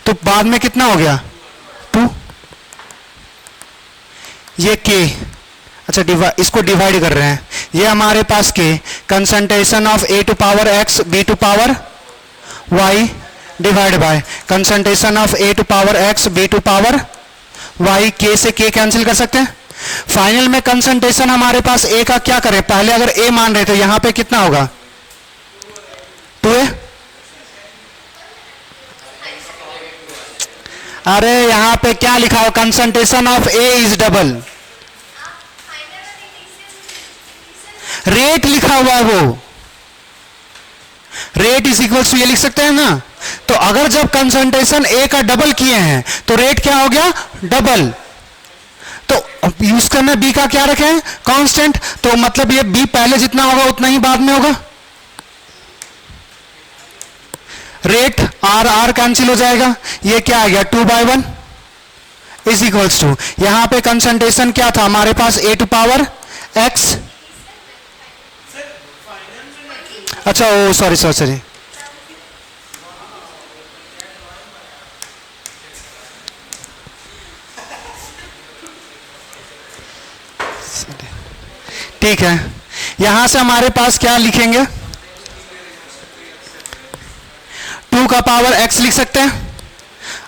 तो बाद में कितना हो गया, 2, ये के, अच्छा इसको डिवाइड कर रहे हैं, ये हमारे पास के concentration of A to power X B to power Y divide by concentration of A to power X B to power Y, के से के कैंसिल कर सकते हैं। फाइनल में कंसंट्रेशन हमारे पास ए का क्या करें, पहले अगर ए मान रहे थे, यहां पे कितना होगा, 2a। अरे यहां पे क्या लिखा हो, concentration of A is double, rate लिखा हुआ है, वो रेट इज इक्वल टू ये लिख सकते हैं ना। तो अगर जब कंसंट्रेशन ए का डबल किए हैं तो रेट क्या हो गया, डबल। तो यूज करना बी का क्या रखें, कांस्टेंट, तो मतलब ये बी पहले जितना होगा उतना ही बाद में होगा। रेट आर आर कैंसिल हो जाएगा, ये क्या आ गया, 2/1 इज इक्वल्स टू, यहां पे कंसंट्रेशन क्या था हमारे पास, ए टू पावर एक्स, अच्छा ओ सॉरी सॉरी सॉरी, ठीक है। यहां से हमारे पास क्या लिखेंगे, 2 का पावर x लिख सकते हैं,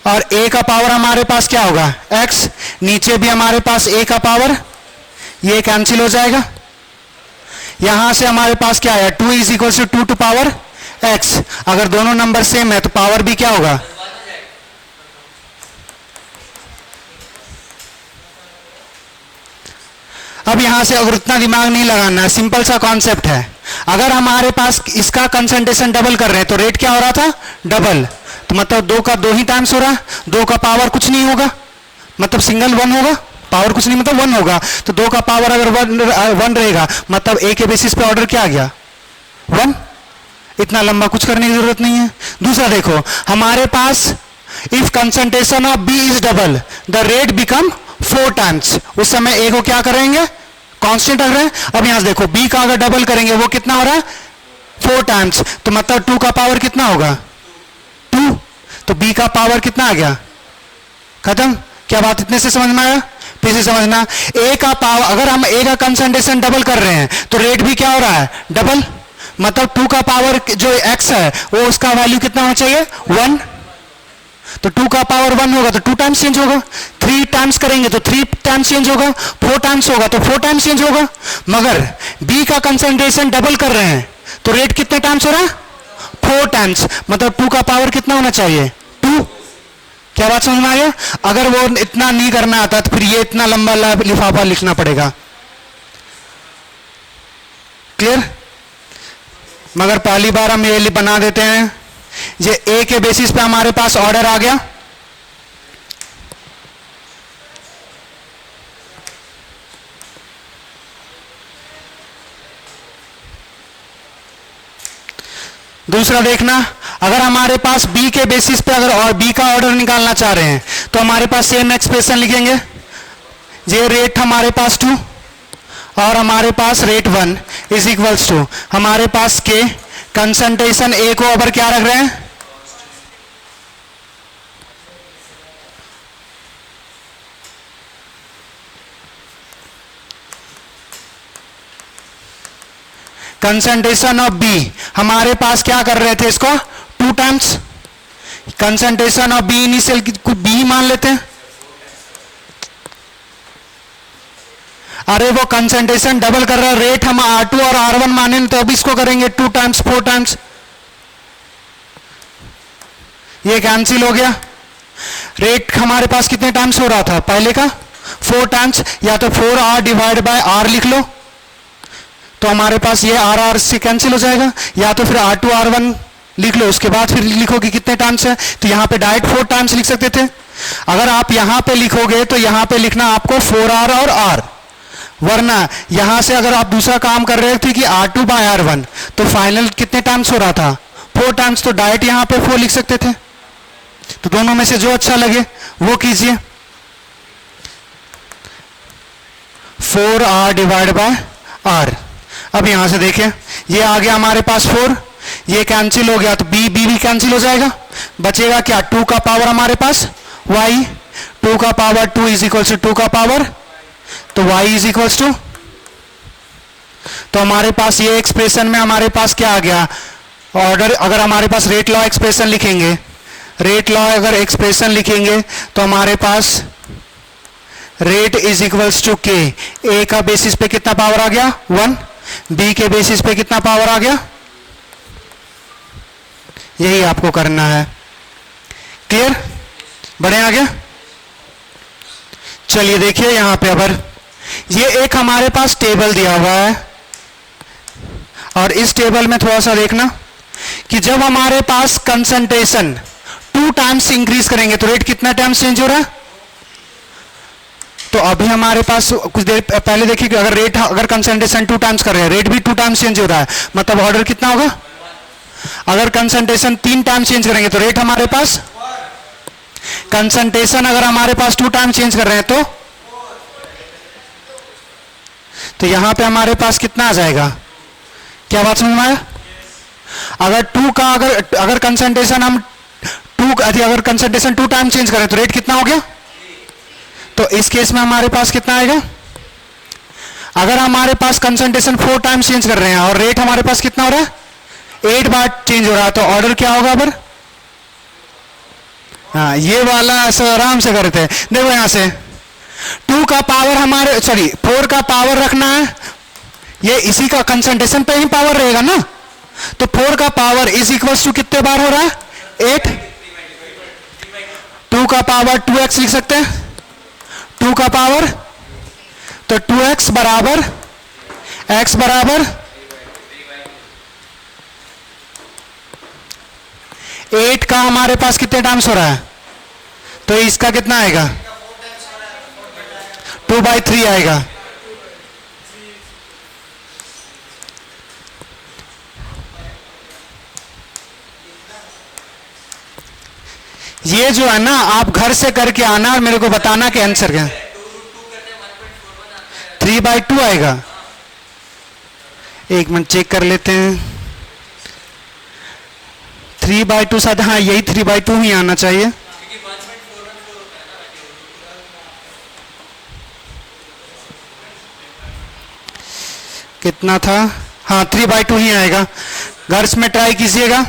और a का पावर हमारे पास क्या होगा, x, नीचे भी हमारे पास a का पावर, ये कैंसिल हो जाएगा। यहां से हमारे पास क्या है, 2 is equal to 2 to power x, अगर दोनों नंबर सेम है तो पावर भी क्या होगा, अब यहां से अगर उतना दिमाग नहीं लगाना, सिंपल सा कॉन्सेप्ट है। अगर हमारे पास इसका कंसंट्रेशन डबल कर रहे हैं तो रेट क्या हो रहा था, डबल, तो मतलब 2 का 2 ही टाइम्स हो रहा है, 2 का पावर कुछ नहीं होगा, मतलब सिंगल 1 होगा, पावर कुछ नहीं मतलब 1 होगा, तो 2 का पावर अगर 1 रहेगा, मतलब ए के बेसिस पे ऑर्डर क्या आ गया, 1। इतना लंबा कुछ करने की जरूरत नहीं है। दूसरा देखो, हमारे पास if concentration of B is double the rate become 4 times, उस समय ए को क्या करेंगे, कांस्टेंट रख रहे हैं। अब यहां से देखो, बी का अगर डबल करेंगे वो कितना हो रहा है, 4 टाइम्स, तो मतलब 2 का पावर कितना होगा, 2, तो बी का पावर कितना आ गया, खत्म। क्या बात इतने से समझ में आया, फिर से समझना, ए का पावर, अगर हम ए का कंसंट्रेशन डबल कर रहे हैं तो रेट भी क्या हो रहा है, डबल, मतलब 2 का पावर जो x है वो उसका वैल्यू कितना होना चाहिए, 1, तो 2 का पावर 1 होगा तो 2 टाइम्स चेंज होगा, 3 टाइम्स करेंगे तो 3 टाइम्स चेंज होगा, 4 टाइम्स होगा तो 4 टाइम्स चेंज होगा। मगर b का कंसंट्रेशन डबल कर रहे हैं तो रेट कितने टाइम्स हो रहा है, 4 टाइम्स, मतलब 2 का पावर कितना होना चाहिए, 2। क्या बात समझ में आ गया। अगर वो इतना नहीं करना आता तो फिर ये इतना लंबा लिफाफा लिखना पड़ेगा, क्लियर। मगर पहली बार हम ये बना देते हैं, ये ए के बेसिस पे हमारे पास ऑर्डर आ गया, दूसरा देखना, अगर हमारे पास बी के बेसिस पे अगर और बी का ऑर्डर निकालना चाह रहे हैं तो हमारे पास सेम एक्सप्रेशन लिखेंगे, ये रेट हमारे पास 2 और हमारे पास रेट 1 इज इक्वल्स टू, हमारे पास के कंसंट्रेशन ए को अगर क्या रख रहे हैं, कंसंट्रेशन ऑफ बी हमारे पास क्या कर रहे थे, इसको 2 टाइम्स, कंसंट्रेशन और बी इनिशियल कुछ बी मान लेते हैं। अरे वो कंसंट्रेशन डबल कर रहा है, रेट हम R2 और R1 माने तो अब इसको करेंगे 2 टाइम्स 4 टाइम्स, ये कैंसिल हो गया। रेट हमारे पास कितने टाइम्स हो रहा था पहले का 4 टाइम्स, या तो 4R डिवाइड बाय R लिख लो तो हमारे पास ये R से कैंसिल हो जाएगा, या तो फिर R2 R1 लिख लो, उसके बाद फिर लिखोगे कितने टाइम्स है, तो यहां पे डायरेक्ट 4 टाइम्स लिख सकते थे। अगर आप यहां पे लिखोगे तो यहां पे लिखना आपको 4R और R, वरना यहां से अगर आप दूसरा काम कर रहे थे कि R2 बाय R1 तो फाइनल कितने टाइम्स हो रहा था 4 टाइम्स, तो डायरेक्ट यहां पे 4 लिख सकते थे। तो दोनों में से जो अच्छा लगे वो कीजिए। 4R divide by R। अब यहां से देखें ये आ गया हमारे पास 4, ये कैंसिल हो गया तो बी भी कैंसिल हो जाएगा, बचेगा क्या 2 का पावर हमारे पास y, 2 का पावर 2 इज इक्वल टू 2 का पावर, तो y इज इक्वल टू, तो हमारे पास ये एक्सप्रेशन में हमारे पास क्या आ गया ऑर्डर। अगर हमारे पास रेट लॉ एक्सप्रेशन लिखेंगे, रेट लॉ अगर एक्सप्रेशन लिखेंगे तो हमारे पास रेट इज इक्वल्स टू के, ए का बेसिस पे कितना पावर आ गया 1, बी के बेसिस पे कितना पावर आ गया, यही आपको करना है। क्लियर, बढ़े आगे। चलिए देखिए यहां पे अगर ये एक हमारे पास टेबल दिया हुआ है, और इस टेबल में थोड़ा सा देखना कि जब हमारे पास कंसंट्रेशन 2 टाइम्स इंक्रीज करेंगे तो रेट कितना टाइम्स चेंज हो रहा है। तो अभी हमारे पास कुछ देर पहले देखिए कि अगर कंसंट्रेशन 2 टाइम्स कर रहे हैं, रेट भी 2 टाइम्स चेंज हो रहा है, मतलब ऑर्डर कितना होगा। अगर कंसंट्रेशन 3 टाइम्स चेंज करेंगे तो रेट हमारे पास, कंसंट्रेशन अगर हमारे पास 2 टाइम्स चेंज कर रहे हैं तो यहां पे हमारे पास कितना आ जाएगा, क्या बात समझ में आया। अगर 2 का अगर कंसंट्रेशन हम 2 अगर कंसंट्रेशन 2 टाइम चेंज करें तो रेट कितना हो गया, तो इस केस में हमारे पास कितना आएगा। अगर हमारे पास कंसंट्रेशन 4 टाइम्स चेंज कर रहे हैं और रेट हमारे पास कितना हो रहा है 8 बार चेंज हो रहा है, तो ऑर्डर क्या होगा अगर, हाँ ये वाला ऐसा आराम से करते हैं। देखो यहां से 2 का पावर हमारे 4 का पावर रखना है, ये इसी का कंसंट्रेशन पे ही पावर रहेगा ना, तो 4 का पावर इज इक्वल टू कितने बार हो रहा है 8, 2 का पावर 2x लिख सकते हैं, 2 का पावर तो 2x बराबर x बराबर 8 का हमारे पास कितने टाइम्स हो रहा है, तो इसका कितना आएगा 2/3 आएगा। ये जो है ना आप घर से करके आना और मेरे को बताना कि आंसर क्या 3/2 आएगा। एक मिनट चेक कर लेते हैं, 3/2 शायद, हाँ यही 3/2 ही आना चाहिए। कितना था, हाँ 3/2 ही आएगा। घर में ट्राई कीजिएगा,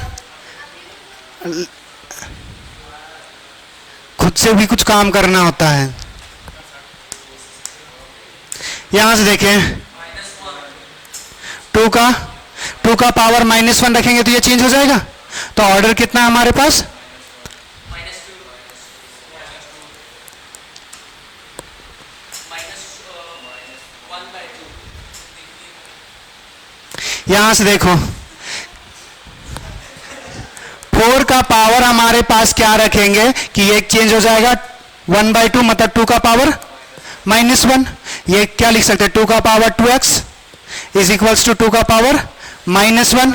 खुद से भी कुछ काम करना होता है। यहां से देखें 2 का पावर -1 रखेंगे तो ये चेंज हो जाएगा, तो ऑर्डर कितना है हमारे पास यहां से देखो 4 का पावर हमारे पास क्या रखेंगे कि ये चेंज हो जाएगा 1/2, मतलब 2 का पावर -1, ये क्या लिख सकते हैं 2 का power 2x is equals to 2 का पावर -1।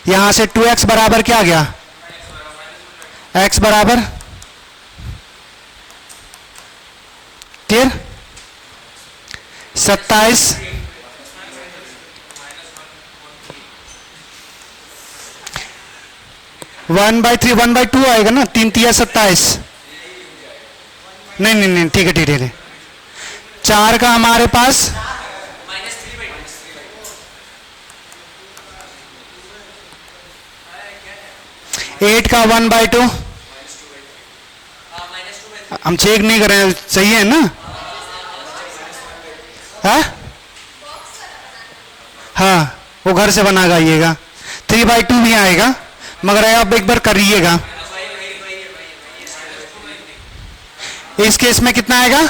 यहां से 2x बराबर क्या आ गया x बराबर, क्लियर 27 1/3 1/2 आएगा ना, 3 तिया 27, नहीं ठीक है 4 का हमारे पास 8 का 1/2 हम चेक नहीं कर रहे हैं, सही है ना? हाँ वो घर से बना आइएगा। 3/2 भी आएगा, मगर आप एक बार करिएगा। इस केस में कितना आएगा?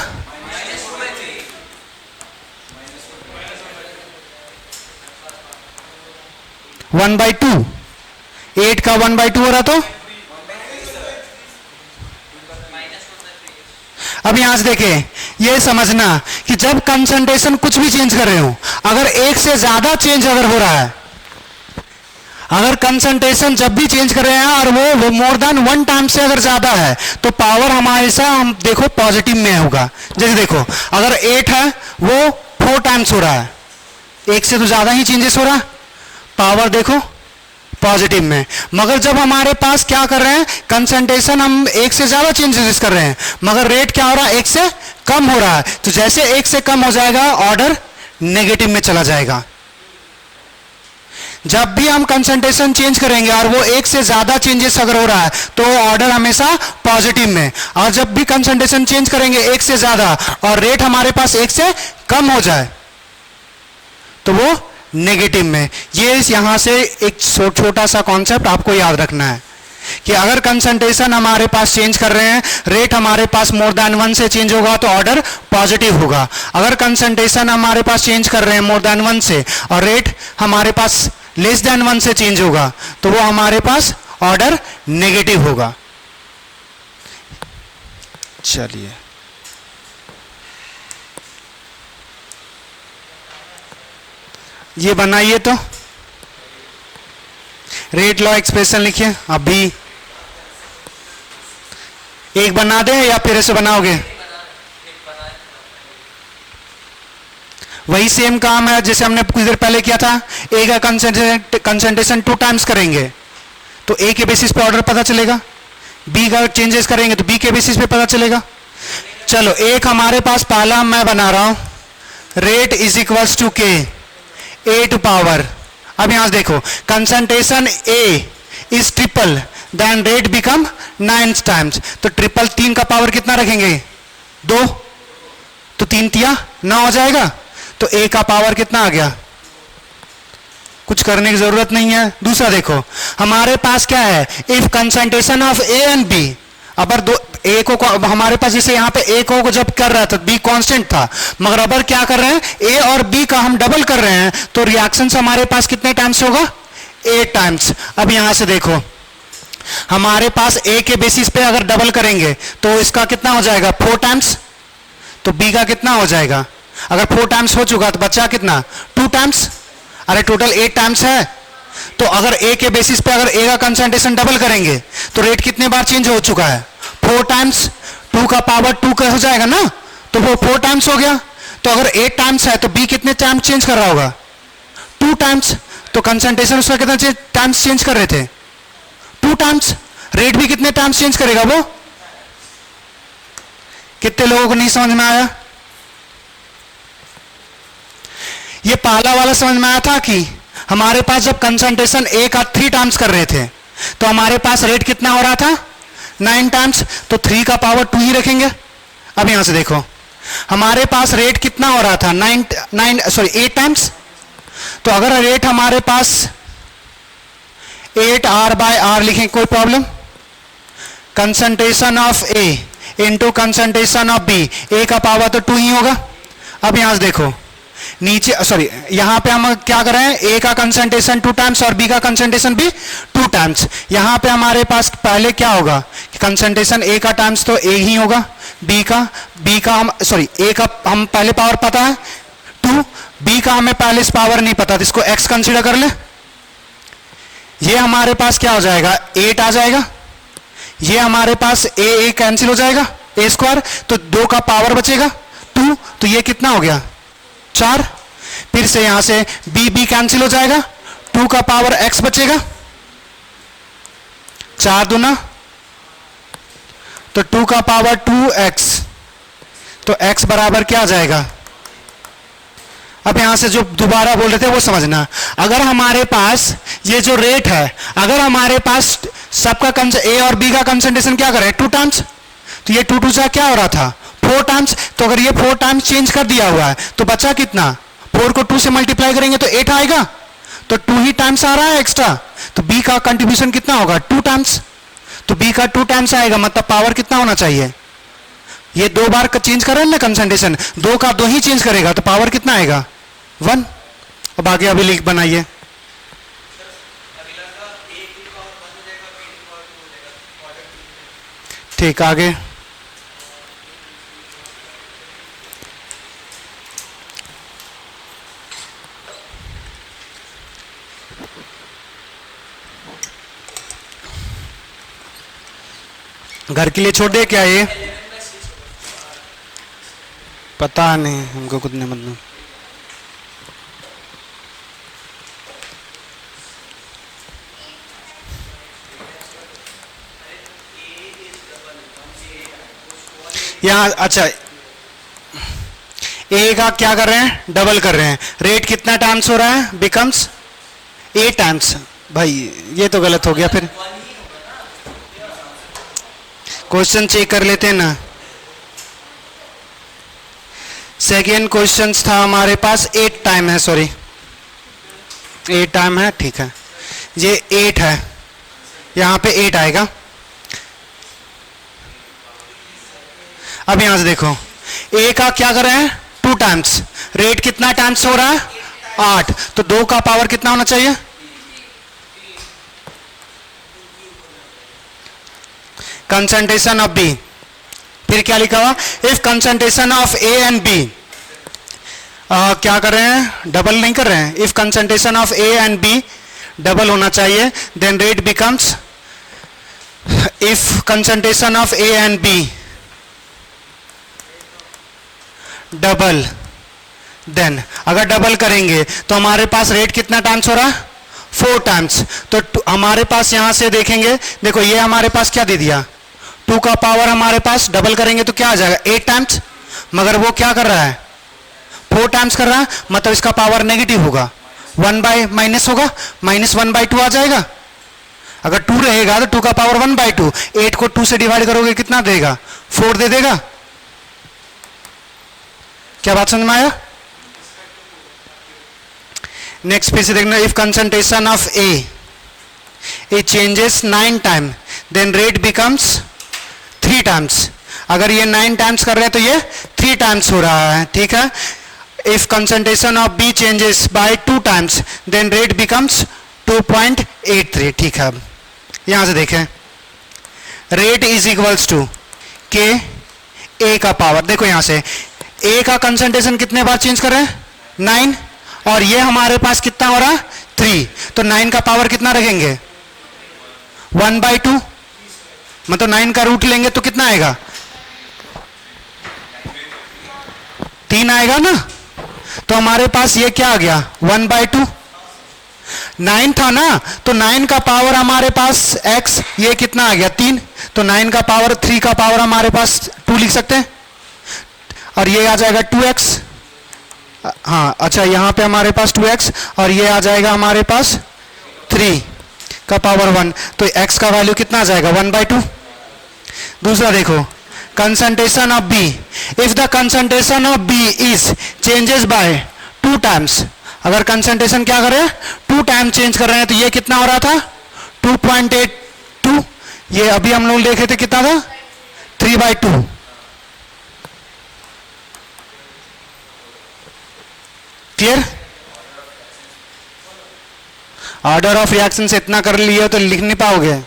(1/2) 8 का 1/2 हो रहा तो अब यहां से देखिए, ये समझना कि जब कंसंट्रेशन कुछ भी चेंज कर रहे हो, अगर एक से ज्यादा चेंज अगर हो रहा है, अगर कंसंट्रेशन जब भी चेंज कर रहे हैं और वो मोर देन 1 टाइम से अगर ज्यादा है, तो पावर हमेशा हम देखो पॉजिटिव में होगा। जैसे देखो अगर 8 है वो 4 टाइम्स हो रहा है, एक से तो ज्यादा ही चेंजेस हो रहा है, पावर देखो पॉजिटिव में। मगर जब हमारे पास क्या कर रहे हैं, कंसंट्रेशन हम एक से ज्यादा चेंजेस कर रहे हैं, मगर रेट क्या हो रहा है, एक से कम हो रहा है। तो जैसे एक से कम हो जाएगा, ऑर्डर नेगेटिव में चला जाएगा। जब भी हम कंसंट्रेशन चेंज करेंगे और वो एक से ज्यादा चेंजेस अगर हो रहा है, तो ऑर्डर हमेशा पॉजिटिव में। और जब भी कंसंट्रेशन चेंज करेंगे एक से ज्यादा और रेट हमारे पास एक से कम हो जाए, तो वो नेगेटिव में। ये यहां से एक छोटा सा कॉन्सेप्ट आपको याद रखना है कि अगर कंसंट्रेशन हमारे पास चेंज कर रहे हैं, रेट हमारे पास मोर देन 1 से चेंज होगा तो ऑर्डर पॉजिटिव होगा। अगर कंसंट्रेशन हमारे पास चेंज कर रहे हैं मोर देन 1 से और रेट हमारे पास लेस देन 1 से चेंज होगा, तो वो हमारे पास ऑर्डर नेगेटिव होगा। चलिए ये बनाइए, तो रेट लॉ एक्सप्रेशन लिखिए। अभी एक बना दे या फिर ऐसे बनाओगे? वही सेम काम है जैसे हमने कुछ देर पहले किया था। ए का कंसंट्रेशन 2 टाइम्स करेंगे तो ए के बेसिस पे ऑर्डर पता चलेगा, बी का चेंजेस करेंगे तो बी के बेसिस पे पता चलेगा। चलो एक हमारे पास पहला मैं बना रहा हूं, रेट इज इक्वल्स टू के ए टू पावर। अब यहां से देखो concentration A is triple, then rate become 9 times. तो ट्रिपल 3 का पावर कितना रखेंगे? 2, तो 3 तिया 9 हो जाएगा। तो ए का पावर कितना आ गया? कुछ करने की जरूरत नहीं है। दूसरा देखो हमारे पास क्या है, if concentration of A and B, अबर दो ए को हमारे पास जैसे यहां पे ए को जब कर रहा था बी कांस्टेंट था, मगर अबर क्या कर रहे हैं, ए और बी का हम डबल कर रहे हैं, तो रिएक्शन हमारे पास कितने टाइम्स होगा? 8 टाइम्स। अब यहां से देखो हमारे पास ए के बेसिस पे अगर डबल करेंगे तो इसका कितना हो जाएगा? 4 टाइम्स। तो बी का कितना हो जाएगा? अगर 4 टाइम्स हो चुका तो बचा कितना? 2 टाइम्स। अरे टोटल 8 टाइम्स है। तो अगर ए के बेसिस पे अगर ए का कंसंट्रेशन डबल करेंगे तो रेट कितने बार चेंज हो चुका है? 4 टाइम्स। 2 का पावर 2 का हो जाएगा ना, तो वो 4 टाइम्स हो गया। तो अगर 8 टाइम्स है तो बी कितने टाइम्स चेंज कर रहा होगा? 2 टाइम्स। तो कंसंट्रेशन उसका कितना टाइम्स चेंज कर रहे थे? 2 टाइम्स। रेट भी कितने टाइम्स चेंज करेगा वो? कितने लोगों को नहीं समझ में आया? ये पहला वाला समझ में आया था कि हमारे पास जब कंसंट्रेशन ए का 3 टाइम्स कर रहे थे तो हमारे पास रेट कितना हो रहा था? 9 टाइम्स। तो 3 का पावर 2 ही रखेंगे। अब यहां से देखो हमारे पास रेट कितना हो रहा था? 8 टाइम्स। तो अगर रेट हमारे पास 8R/R लिखें, कोई problem? Concentration of A into concentration of B, A का पावर तो 2 ही होगा। अब यहां से देखो नीचे यहां पे हम क्या कर रहे हैं, ए का कंसंट्रेशन 2 टाइम्स और बी का कंसंट्रेशन भी 2 टाइम्स। यहां पे हमारे पास पहले क्या होगा, कंसंट्रेशन ए का टाइम्स तो ए ही होगा, ए का हम पहले पावर पता है 2, बी का हमें पहले से पावर नहीं पता, तो इसको एक्स कंसीडर कर ले। ये हमारे पास क्या हो जाएगा? 8 आ जाएगा। ये हमारे पास ए कैंसिल हो जाएगा, ए स्क्वायर, तो 2 का पावर बचेगा 2, तो ये कितना हो गया? 4। फिर से यहां से बी कैंसिल हो जाएगा, 2 का पावर x बचेगा, 4 दूना, तो 2 का पावर 2x, तो x बराबर क्या आ जाएगा? अब यहां से जो दोबारा बोल रहे थे वो समझना। अगर हमारे पास ये जो रेट है, अगर हमारे पास सबका ए और बी का कंसंट्रेशन क्या कर रहे हैं 2 टाइम्स, तो ये 2 2 सा क्या हो रहा था 4 टाइम्स। तो अगर ये 4 टाइम्स चेंज कर दिया हुआ है तो बचा कितना, 4 को 2 से मल्टीप्लाई करेंगे तो 8 आएगा, तो 2 ही टाइम्स आ रहा है एक्स्ट्रा, तो बी का कंट्रीब्यूशन कितना होगा 2 टाइम्स, तो बी का 2 टाइम्स आएगा, मतलब पावर कितना होना चाहिए, ये 2 बार का चेंज कर रहे हैं ना कंसंट्रेशन, 2 का 2 ही चेंज करेगा तो पावर कितना आएगा 1। अब आगे अभी लिख बनाइए। ठीक, आगे घर के लिए छोड़ दे क्या ये, पता नहीं हमको खुद नहीं मतलब। यहाँ अच्छा ए का क्या कर रहे हैं डबल कर रहे हैं, रेट कितना टाइम्स हो रहा है बिकम्स 8 टाइम्स, भाई ये तो गलत हो गया, फिर क्वेश्चन चेक कर लेते हैं ना। सेकेंड क्वेश्चन था हमारे पास 8 टाइम है, सॉरी 8 टाइम है, ठीक है ये 8 है, यहां पे 8 आएगा। अब यहां से देखो ए का क्या कर रहे हैं 2 टाइम्स, रेट कितना टाइम्स हो रहा है 8, तो 2 का पावर कितना होना चाहिए, कंसंट्रेशन ऑफ बी, फिर क्या लिखा हुआ if concentration of A and B, क्या कर रहे हैं डबल नहीं कर रहे हैं, if concentration of A and B double होना चाहिए then rate becomes, if concentration of A and B double, देन अगर डबल करेंगे तो हमारे पास रेट कितना टाइम्स हो रहा है 4 टाइम्स, तो हमारे पास यहां से देखेंगे, देखो ये हमारे पास क्या दे दिया 2 का पावर, हमारे पास डबल करेंगे तो क्या आ जाएगा 8 टाइम्स, मगर वो क्या कर रहा है 4 टाइम्स कर रहा है, मतलब इसका पावर नेगेटिव होगा, 1 बाय माइनस होगा, -1/2 आ जाएगा, अगर 2 रहेगा तो 2 का पावर 1/2, 8 को 2 से डिवाइड करोगे कितना देगा 4 दे देगा। क्या बात समझ में आया। नेक्स्ट फिर से देखना, if concentration of A changes 9 time then rate becomes 3 times, अगर ये 9 टाइम्स कर रहे हैं तो ये 3 टाइम्स हो रहा है, ठीक है। If concentration of B changes by 2 times then rate becomes 2.83, ठीक है। यहां से देखें रेट इज इक्वल्स टू के ए का पावर, देखो यहां से ए का कंसंट्रेशन कितने बार चेंज कर रहे हैं 9, और ये हमारे पास कितना हो रहा है 3, तो 9 का पावर कितना रखेंगे 1/2, मतलब 9 का रूट लेंगे तो कितना आएगा 3 आएगा ना, तो हमारे पास ये क्या आ गया 1/2, 9 था ना, तो 9 का पावर हमारे पास x, ये कितना आ गया 3, तो 9 का पावर 3 का पावर हमारे पास 2 लिख सकते हैं, और ये आ जाएगा 2x, हाँ अच्छा यहां पे हमारे पास 2x, और ये आ जाएगा हमारे पास 3 का पावर 1, तो x का वैल्यू कितना आ जाएगा 1/2। दूसरा देखो concentration of B, if the concentration of B is changes by 2 times, अगर कंसंट्रेशन क्या कर रहे हैं 2 टाइम चेंज कर रहे हैं, तो ये कितना हो रहा था 2.82, ये अभी हम लोग देखे थे कितना था 3/2, क्लियर। ऑर्डर ऑफ रिएक्शन से इतना कर लिया तो लिख नहीं पाओगे।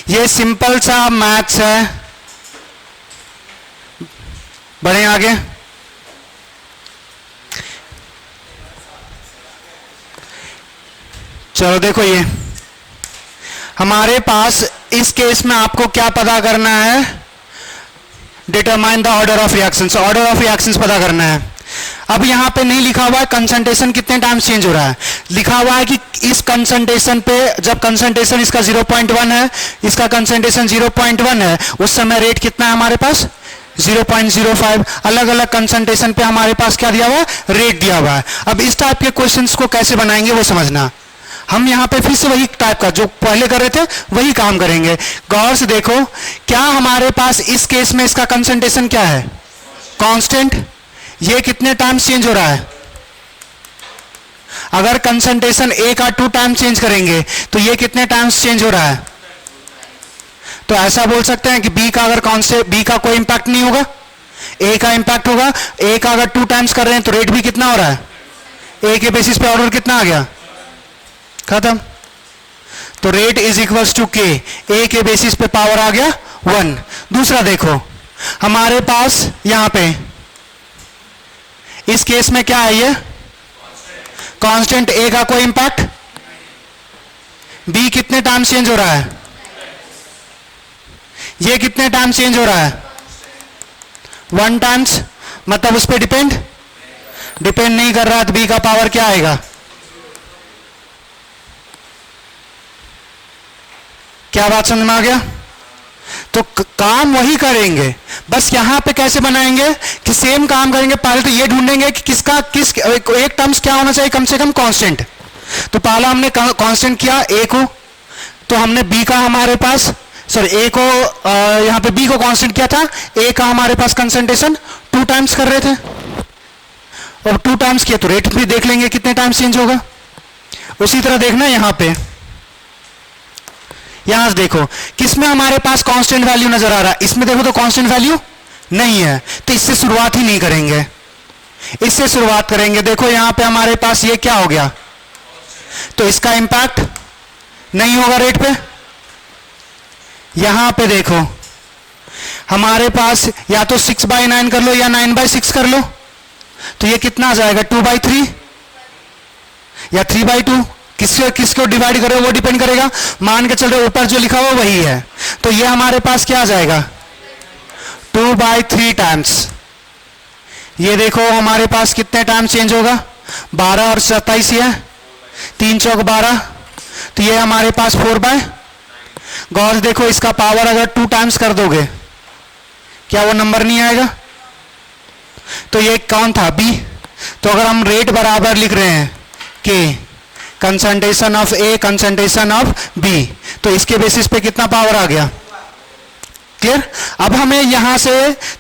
ये सिंपल सा मैथ्स है, बढ़े आगे। चलो देखो ये हमारे पास इस केस में आपको क्या पता करना है, determine the order of reactions, order of reactions पता करना है। अब यहां पे नहीं लिखा हुआ है कंसंट्रेशन कितने टाइम्स चेंज हो रहा है, लिखा हुआ है कि इस कंसंट्रेशन पे जब कंसंट्रेशन इसका 0.1 है, इसका कंसंट्रेशन 0.1 है, उस समय रेट कितना है हमारे पास 0.05, अलग अलग कंसंट्रेशन पे हमारे पास क्या दिया हुआ है, रेट दिया हुआ है। अब इस टाइप के क्वेश्चंस को कैसे बनाएंगे वो समझना। हम यहां पे फिर से वही टाइप का जो पहले कर रहे थे वही काम करेंगे। गौर से देखो, क्या हमारे पास इस केस में इसका कंसंट्रेशन क्या है, कांस्टेंट। ये कितने टाइम्स चेंज हो रहा है, अगर कंसंट्रेशन ए का 2 टाइम चेंज करेंगे तो ये कितने टाइम्स चेंज हो रहा है। तो ऐसा बोल सकते हैं कि बी का अगर कांस्टेंट, बी का कोई इंपैक्ट नहीं होगा, ए का इंपैक्ट होगा। ए का अगर 2 टाइम्स कर रहे हैं तो रेट भी कितना हो रहा है, ए के बेसिस पे ऑर्डर कितना आ गया, खत्म। तो रेट इज इक्वल्स टू के, ए के बेसिस पे पावर आ गया 1। दूसरा देखो, हमारे पास यहां पे इस केस में क्या है, ये कांस्टेंट, ए का कोई इंपैक्ट, बी कितने टाइम चेंज हो रहा है, ये कितने टाइम चेंज हो रहा है, 1 टाइम्स। मतलब उस पर डिपेंड नहीं कर रहा, तो बी का पावर क्या आएगा, क्या बात समझ में आ गया। तो काम वही करेंगे, बस यहां पे कैसे बनाएंगे कि सेम काम करेंगे। पहले तो ये ढूंढेंगे कि किसका किस एक टर्म्स क्या होना चाहिए, कम से कम कांस्टेंट। तो पहला हमने कांस्टेंट किया ए को, तो हमने बी का हमारे पास, सॉरी ए को यहां पे बी को कांस्टेंट किया था, ए का हमारे पास कंसंट्रेशन 2 टाइम्स कर रहे थे, और 2 टाइम्स किया तो रेट भी देख लेंगे कितने टाइम्स चेंज होगा। उसी तरह देखना यहां पे, यहां से देखो किसमें हमारे पास कांस्टेंट वैल्यू नजर आ रहा है, इसमें देखो तो कांस्टेंट वैल्यू नहीं है, तो इससे शुरुआत ही नहीं करेंगे, इससे शुरुआत करेंगे। देखो यहां पे हमारे पास ये क्या हो गया, तो इसका इंपैक्ट नहीं होगा रेट पे। यहां पे देखो हमारे पास या तो 6/9 कर लो या 9/6 कर लो, तो ये कितना आ जाएगा, 2/3 या 3/2, किसको डिवाइड करो वो डिपेंड करेगा। मान के चल रहे ऊपर जो लिखा हुआ वही है, तो ये हमारे पास क्या आ जाएगा, 2/3 टाइम्स। ये देखो हमारे पास कितने टाइम चेंज होगा, 12 और 27 है, 3 चौक 12, तो ये हमारे पास 4/। गौर से देखो इसका पावर अगर 2 टाइम्स कर दोगे क्या वो नंबर नहीं आएगा। तो ये कौन था, बी। तो अगर हम रेट बराबर लिख रहे हैं के concentration of A concentration of B, तो इसके बेसिस पे कितना पावर आ गया, क्लियर। अब हमें यहां से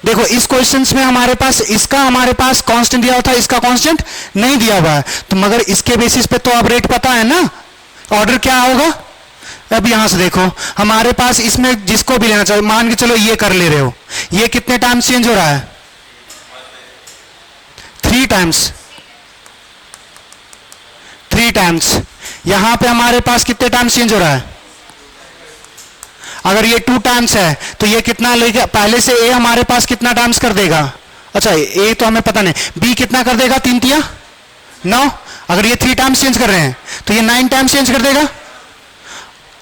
देखो इस क्वेश्चंस में हमारे पास इसका हमारे पास कांस्टेंट दिया हुआ था, इसका कांस्टेंट नहीं दिया हुआ है, तो मगर इसके बेसिस पे तो अब रेट पता है ना, ऑर्डर क्या होगा। अब यहां से देखो हमारे पास इसमें जिसको भी लेना चाहिए, मान के चलो ये कर ले रहे हो, ये कितने टाइम्स चेंज हो रहा है, 3 टाइम्स, 3 टाइम्स। यहां पे हमारे पास कितने टाइम्स चेंज हो रहा है, अगर ये 2 टाइम्स है तो ये कितना लेगा, पहले से ए हमारे पास कितना टाइम्स कर देगा, अच्छा ए तो हमें पता नहीं, बी कितना कर देगा, 3 तिया 9। अगर ये 3 टाइम्स चेंज कर रहे हैं तो ये 9 टाइम्स चेंज कर देगा।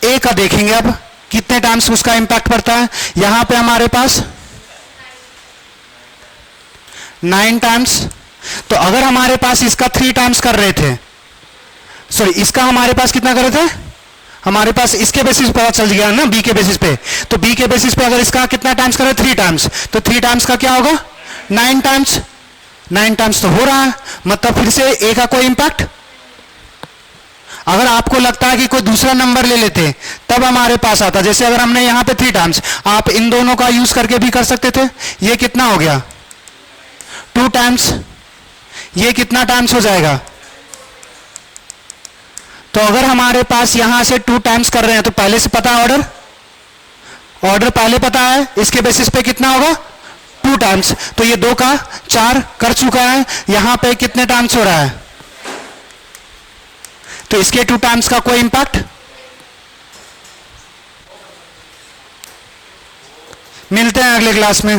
ए का देखेंगे अब कितने टाइम्स उसका इंपैक्ट पड़ता है, यहां पे हमारे पास 9 टाइम्स। तो अगर हमारे पास इसका 3 टाइम्स कर रहे थे, सॉरी इसका हमारे पास कितना कर रहे थे, हमारे पास इसके बेसिस पे पता चल गया ना, बी के बेसिस पे, तो बी के बेसिस पे अगर इसका कितना टाइम्स कर रहे, 3 टाइम्स, तो 3 टाइम्स का क्या होगा, 9 टाइम्स। 9 टाइम्स तो हो रहा है, मतलब फिर से ए का कोई इंपैक्ट। अगर आपको लगता है कि कोई दूसरा नंबर ले लेते तब हमारे पास आता, जैसे अगर हमने यहां पे 3 टाइम्स, आप इन दोनों का यूज करके भी कर सकते थे। ये कितना हो गया, 2 टाइम्स, ये कितना टाइम्स हो जाएगा। तो अगर हमारे पास यहां से 2 टाइम्स कर रहे हैं तो पहले से पता है ऑर्डर पहले पता है, इसके बेसिस पे कितना होगा, 2 टाइम्स। तो ये 2 का 4 कर चुका है, यहां पे कितने टाइम्स हो रहा है, तो इसके 2 टाइम्स का कोई इंपैक्ट। मिलते हैं अगले क्लास में।